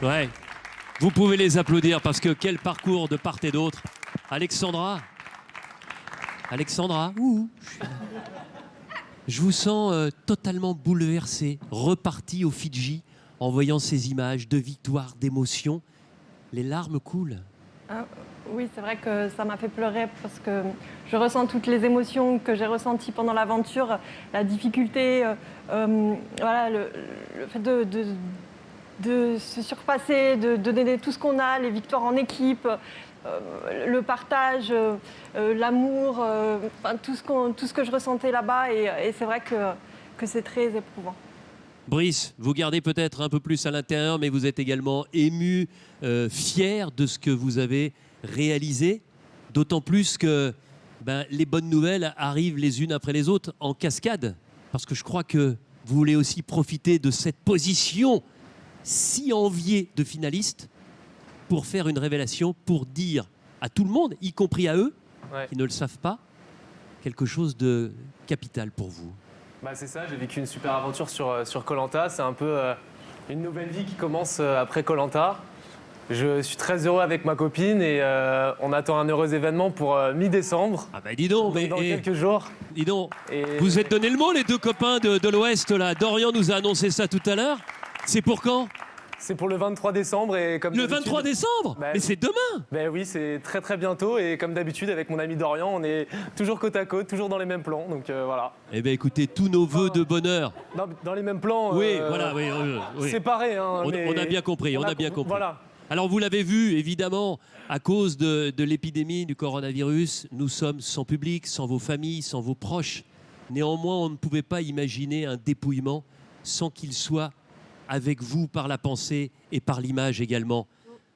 Ouais, vous pouvez les applaudir parce que quel parcours de part et d'autre. Alexandra, je vous sens totalement bouleversée, repartie aux Fidji en voyant ces images de victoire, d'émotion. Les larmes coulent. Oui, c'est vrai que ça m'a fait pleurer parce que je ressens toutes les émotions que j'ai ressenties pendant l'aventure, la difficulté, voilà, le fait de se surpasser, de donner tout ce qu'on a, les victoires en équipe, le partage, l'amour, enfin, tout ce que je ressentais là-bas. Et c'est vrai que c'est très éprouvant. Brice, vous gardez peut-être un peu plus à l'intérieur, mais vous êtes également ému, fier de ce que vous avez réalisé, d'autant plus que les bonnes nouvelles arrivent les unes après les autres en cascade, parce que je crois que vous voulez aussi profiter de cette position si enviée de finaliste pour faire une révélation, pour dire à tout le monde, y compris à eux, qui ne le savent pas, quelque chose de capital pour vous. C'est ça, j'ai vécu une super aventure sur Koh-Lanta. C'est un peu une nouvelle vie qui commence après Koh-Lanta. Je suis très heureux avec ma copine et on attend un heureux événement pour mi-décembre. Dis donc, dans quelques jours. Dis donc, vous êtes donné le mot, les deux copains de l'Ouest, là. Dorian nous a annoncé ça tout à l'heure. C'est pour quand ? C'est pour le 23 décembre. Et comme le 23 décembre Mais c'est demain. Oui, c'est très très bientôt. Et comme d'habitude, avec mon ami Dorian, on est toujours côte à côte, toujours dans les mêmes plans. Donc voilà. Eh bien, écoutez, tous nos vœux de bonheur. Dans les mêmes plans. Oui, voilà. Oui. Séparés. Hein, on a bien compris, on a bien compris. Voilà. Alors, vous l'avez vu, évidemment, à cause de l'épidémie du coronavirus, nous sommes sans public, sans vos familles, sans vos proches. Néanmoins, on ne pouvait pas imaginer un dépouillement sans qu'il soit avec vous par la pensée et par l'image également.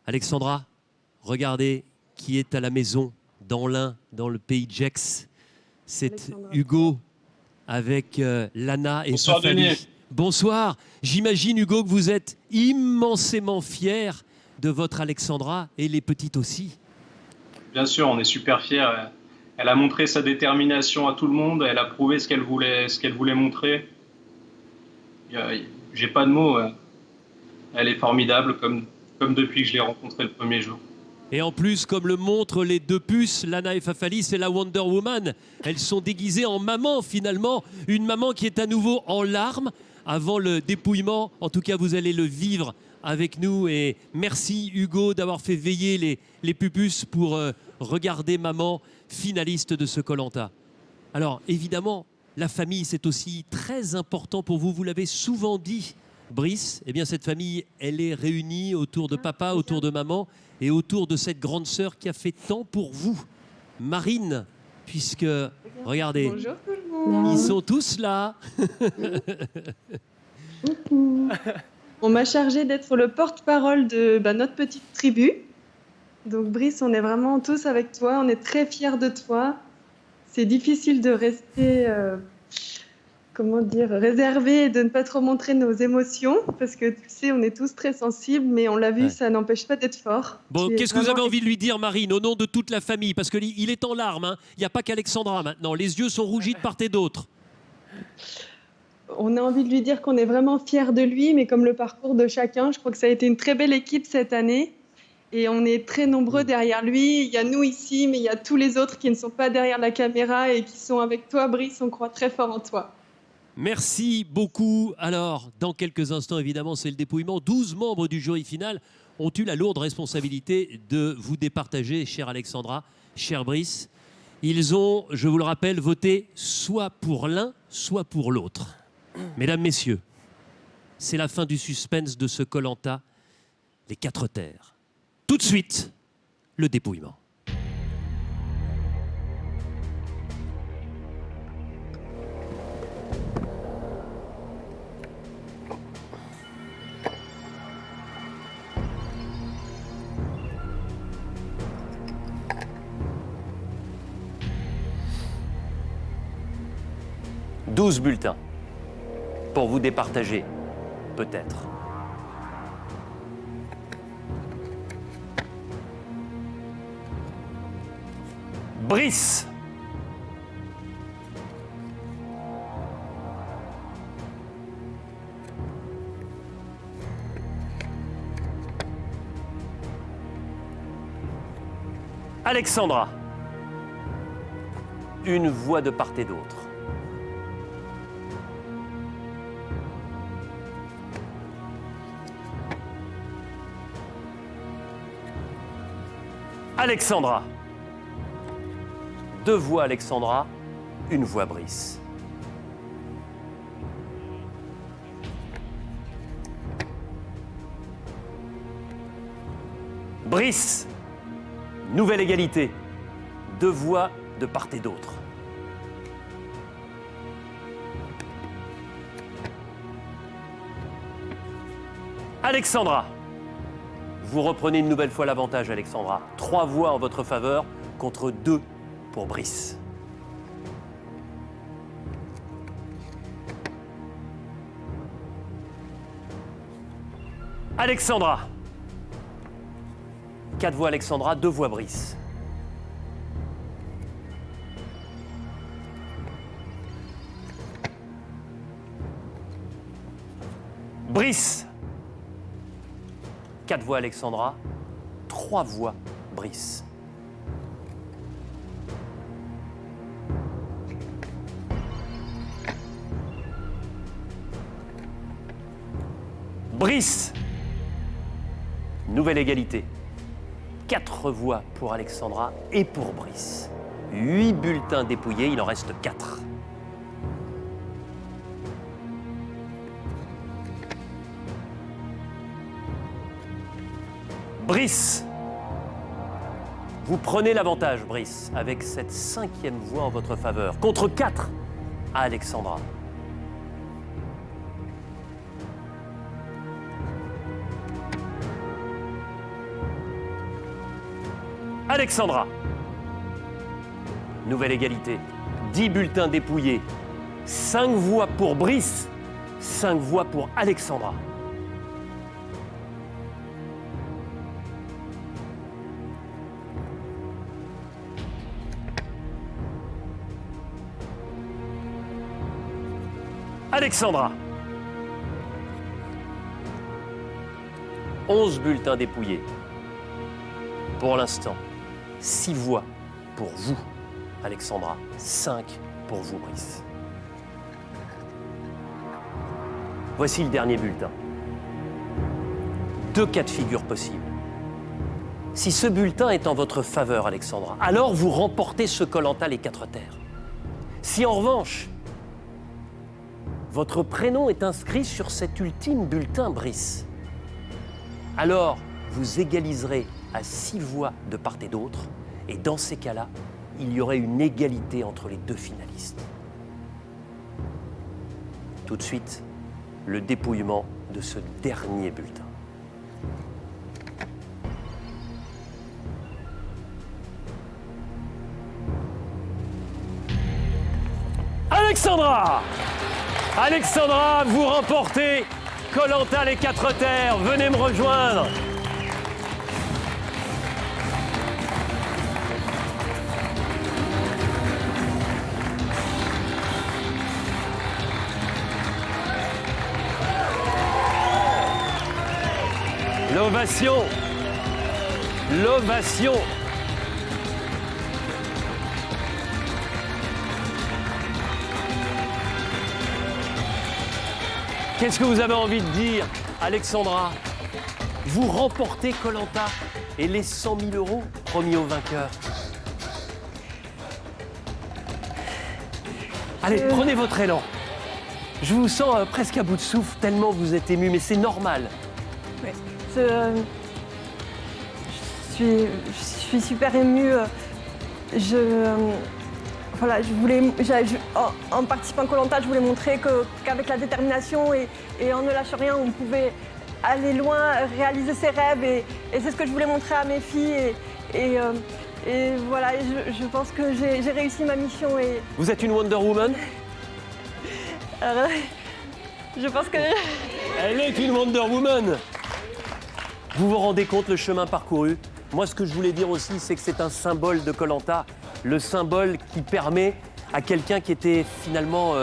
Alexandra, regardez qui est à la maison, dans l'Ain, dans le pays de Gex. C'est Hugo avec Lana et sa famille. Denis. Bonsoir. J'imagine, Hugo, que vous êtes immensément fier de votre Alexandra et les petites aussi. Bien sûr, on est super fiers. Elle a montré sa détermination à tout le monde. Elle a prouvé ce qu'elle voulait montrer. J'ai pas de mots. Elle est formidable, comme depuis que je l'ai rencontrée le premier jour. Et en plus, comme le montrent les deux puces, Lana et Fafali, c'est la Wonder Woman. Elles sont déguisées en maman, finalement. Une maman qui est à nouveau en larmes avant le dépouillement. En tout cas, vous allez le vivre avec nous. Et merci, Hugo, d'avoir fait veiller les pupus pour regarder maman, finaliste de ce Koh-Lanta. Alors, évidemment, la famille, c'est aussi très important pour vous. Vous l'avez souvent dit, Brice. Eh bien, cette famille, elle est réunie autour de papa, autour de maman et autour de cette grande sœur qui a fait tant pour vous, Marine, puisque, regardez, bonjour tout le monde. Ils sont tous là. On m'a chargé d'être le porte-parole de notre petite tribu. Donc Brice, on est vraiment tous avec toi, on est très fiers de toi. C'est difficile de rester, réservé et de ne pas trop montrer nos émotions, parce que tu sais, on est tous très sensibles, mais on l'a vu, ça n'empêche pas d'être fort. Bon, qu'est-ce que vous avez envie de lui dire, Marine, au nom de toute la famille? Parce qu'il est en larmes, hein. Il n'y a pas qu'Alexandra maintenant, les yeux sont rougis de part et d'autre. On a envie de lui dire qu'on est vraiment fiers de lui, mais comme le parcours de chacun, je crois que ça a été une très belle équipe cette année. Et on est très nombreux derrière lui. Il y a nous ici, mais il y a tous les autres qui ne sont pas derrière la caméra et qui sont avec toi, Brice. On croit très fort en toi. Merci beaucoup. Alors, dans quelques instants, évidemment, c'est le dépouillement. 12 membres du jury final ont eu la lourde responsabilité de vous départager, chère Alexandra, cher Brice. Ils ont, je vous le rappelle, voté soit pour l'un, soit pour l'autre. Mesdames, messieurs, c'est la fin du suspense de ce Koh-Lanta, les 4 terres. Tout de suite, le dépouillement. 12 bulletins. Pour vous départager, peut-être. Brice. Alexandra. Une voix de part et d'autre. Alexandra. 2 voix Alexandra, 1 voix Brice. Brice. Nouvelle égalité. 2 voix de part et d'autre. Alexandra. Vous reprenez une nouvelle fois l'avantage, Alexandra. 3 voix en votre faveur contre 2 pour Brice. Alexandra. 4 voix Alexandra, 2 voix Brice. Brice. 4 voix Alexandra, 3 voix Brice. Brice. Nouvelle égalité. 4 voix pour Alexandra et pour Brice. 8 bulletins dépouillés, il en reste 4. Brice. Vous prenez l'avantage, Brice, avec cette 5e voix en votre faveur, contre 4 à Alexandra. Alexandra. Nouvelle égalité. 10 bulletins dépouillés. 5 voix pour Brice, 5 voix pour Alexandra. Alexandra. 11 bulletins dépouillés. Pour l'instant, 6 voix pour vous, Alexandra, 5 pour vous, Brice. Voici le dernier bulletin. 2 cas de figure possibles. Si ce bulletin est en votre faveur, Alexandra, alors vous remportez ce Koh-Lanta les 4 terres. Si en revanche, votre prénom est inscrit sur cet ultime bulletin, Brice, alors vous égaliserez à 6 voix de part et d'autre, et dans ces cas-là, il y aurait une égalité entre les 2 finalistes. Tout de suite, le dépouillement de ce dernier bulletin. Alexandra! Alexandra, vous remportez Koh-Lanta les 4 terres. Venez me rejoindre. L'ovation. L'ovation. Qu'est-ce que vous avez envie de dire, Alexandra? Vous remportez Koh-Lanta et les 100 000 € promis aux vainqueurs. Allez, prenez votre élan. Je vous sens presque à bout de souffle, tellement vous êtes ému, mais c'est normal. Oui. Je suis super émue. Voilà, en participant à Koh-Lanta, je voulais montrer qu'avec la détermination et en ne lâchant rien, on pouvait aller loin, réaliser ses rêves. Et c'est ce que je voulais montrer à mes filles. Et voilà, je pense que j'ai réussi ma mission. Vous êtes une Wonder Woman? Alors, je pense que... Elle est une Wonder Woman. Vous vous rendez compte le chemin parcouru? Moi, ce que je voulais dire aussi, c'est que c'est un symbole de Koh-Lanta. Le symbole qui permet à quelqu'un qui était finalement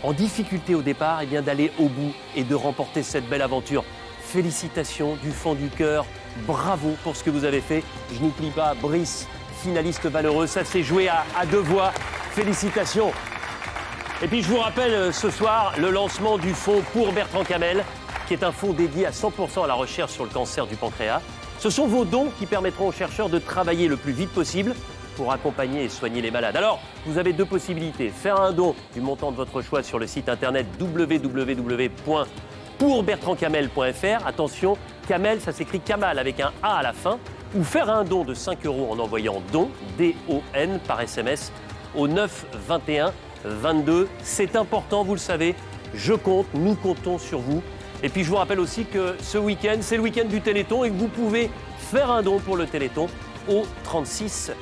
en difficulté au départ, eh bien d'aller au bout et de remporter cette belle aventure. Félicitations du fond du cœur. Bravo pour ce que vous avez fait. Je n'oublie pas Brice, finaliste valeureux. Ça s'est joué à 2 voix. Félicitations. Et puis je vous rappelle ce soir le lancement du fonds pour Bertrand Camel, qui est un fonds dédié à 100% à la recherche sur le cancer du pancréas. Ce sont vos dons qui permettront aux chercheurs de travailler le plus vite possible pour accompagner et soigner les malades. Alors, vous avez 2 possibilités. Faire un don du montant de votre choix sur le site internet www.pourbertrandcamel.fr. Attention, Camel, ça s'écrit Kamal avec un A à la fin. Ou faire un don de 5 € en envoyant don, D-O-N, par SMS au 9 21 22. C'est important, vous le savez. Je compte, nous comptons sur vous. Et puis je vous rappelle aussi que ce week-end, c'est le week-end du Téléthon et que vous pouvez faire un don pour le Téléthon au 36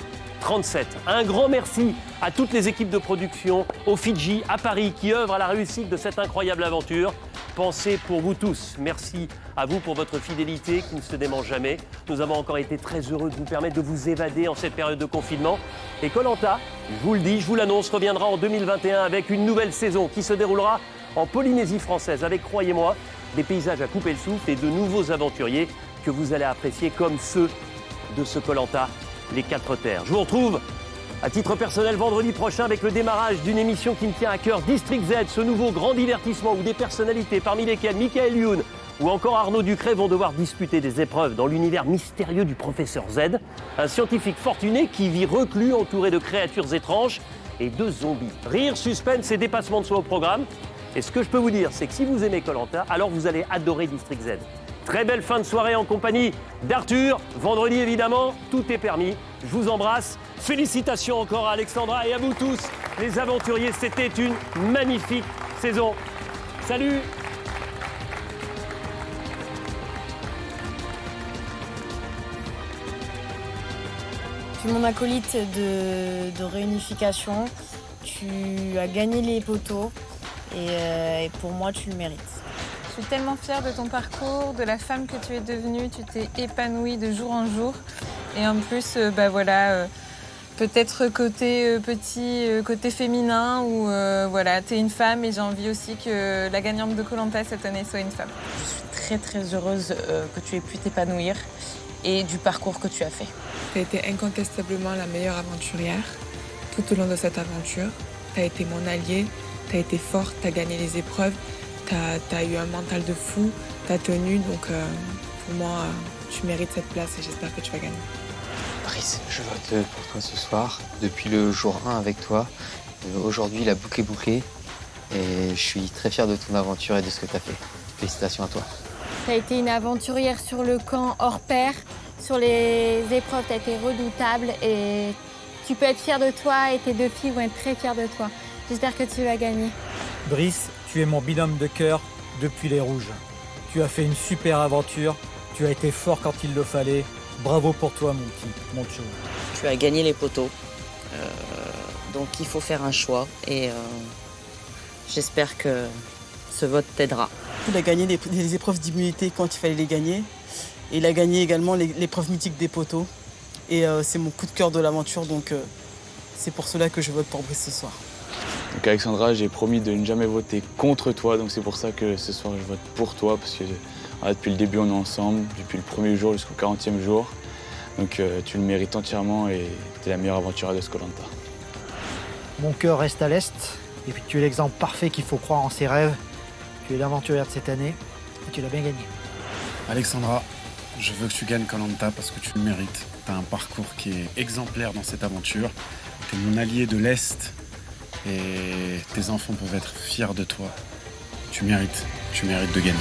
37. Un grand merci à toutes les équipes de production, au Fidji, à Paris, qui œuvrent à la réussite de cette incroyable aventure. Pensez pour vous tous. Merci à vous pour votre fidélité qui ne se dément jamais. Nous avons encore été très heureux de vous permettre de vous évader en cette période de confinement. Et Koh-Lanta, je vous le dis, je vous l'annonce, reviendra en 2021 avec une nouvelle saison qui se déroulera en Polynésie française avec, croyez-moi, des paysages à couper le souffle et de nouveaux aventuriers que vous allez apprécier comme ceux de ce Koh-Lanta, les 4 terres. Je vous retrouve à titre personnel vendredi prochain avec le démarrage d'une émission qui me tient à cœur, District Z, ce nouveau grand divertissement où des personnalités parmi lesquelles Michael Youn ou encore Arnaud Ducret vont devoir disputer des épreuves dans l'univers mystérieux du professeur Z, un scientifique fortuné qui vit reclus entouré de créatures étranges et de zombies. Rire, suspense et dépassement de soi au programme. Et ce que je peux vous dire, c'est que si vous aimez Koh-Lanta, alors vous allez adorer District Z. Très belle fin de soirée en compagnie d'Arthur. Vendredi, évidemment, tout est permis. Je vous embrasse. Félicitations encore à Alexandra et à vous tous, les aventuriers. C'était une magnifique saison. Salut! Je suis mon acolyte de réunification. Tu as gagné les poteaux et pour moi, tu le mérites. Je suis tellement fière de ton parcours, de la femme que tu es devenue. Tu t'es épanouie de jour en jour. Et en plus, peut-être côté petit, côté féminin, où tu es une femme et j'ai envie aussi que la gagnante de Koh-Lanta cette année soit une femme. Je suis très très heureuse que tu aies pu t'épanouir et du parcours que tu as fait. Tu as été incontestablement la meilleure aventurière tout au long de cette aventure. Tu as été mon allié, tu as été forte, tu as gagné les épreuves. T'as eu un mental de fou, t'as tenu, donc pour moi, tu mérites cette place et j'espère que tu vas gagner. Brice, je vote pour toi ce soir, depuis le jour 1 avec toi. Aujourd'hui, la boucle est bouclée et je suis très fier de ton aventure et de ce que t'as fait. Félicitations à toi. T'as été une aventurière sur le camp hors pair, sur les épreuves, t'as été redoutable et tu peux être fier de toi et tes 2 filles vont être très fières de toi. J'espère que tu vas gagner. Brice, tu es mon binôme de cœur depuis les Rouges. Tu as fait une super aventure, tu as été fort quand il le fallait. Bravo pour toi, mon chou. Tu as gagné les poteaux, donc il faut faire un choix et j'espère que ce vote t'aidera. Il a gagné les épreuves d'immunité quand il fallait les gagner. Et il a gagné également l'épreuve mythique des poteaux. Et c'est mon coup de cœur de l'aventure, donc c'est pour cela que je vote pour Brice ce soir. Donc Alexandra, j'ai promis de ne jamais voter contre toi, donc c'est pour ça que ce soir je vote pour toi, parce que depuis le début on est ensemble, depuis le premier jour jusqu'au 40e jour. Donc tu le mérites entièrement et tu es la meilleure aventurière de ce Koh-Lanta. Mon cœur reste à l'Est, et puis tu es l'exemple parfait qu'il faut croire en ses rêves. Tu es l'aventurière de cette année, et tu l'as bien gagné. Alexandra, je veux que tu gagnes Koh-Lanta parce que tu le mérites. Tu as un parcours qui est exemplaire dans cette aventure. Tu es mon allié de l'Est. Et tes enfants peuvent être fiers de toi. Tu mérites de gagner.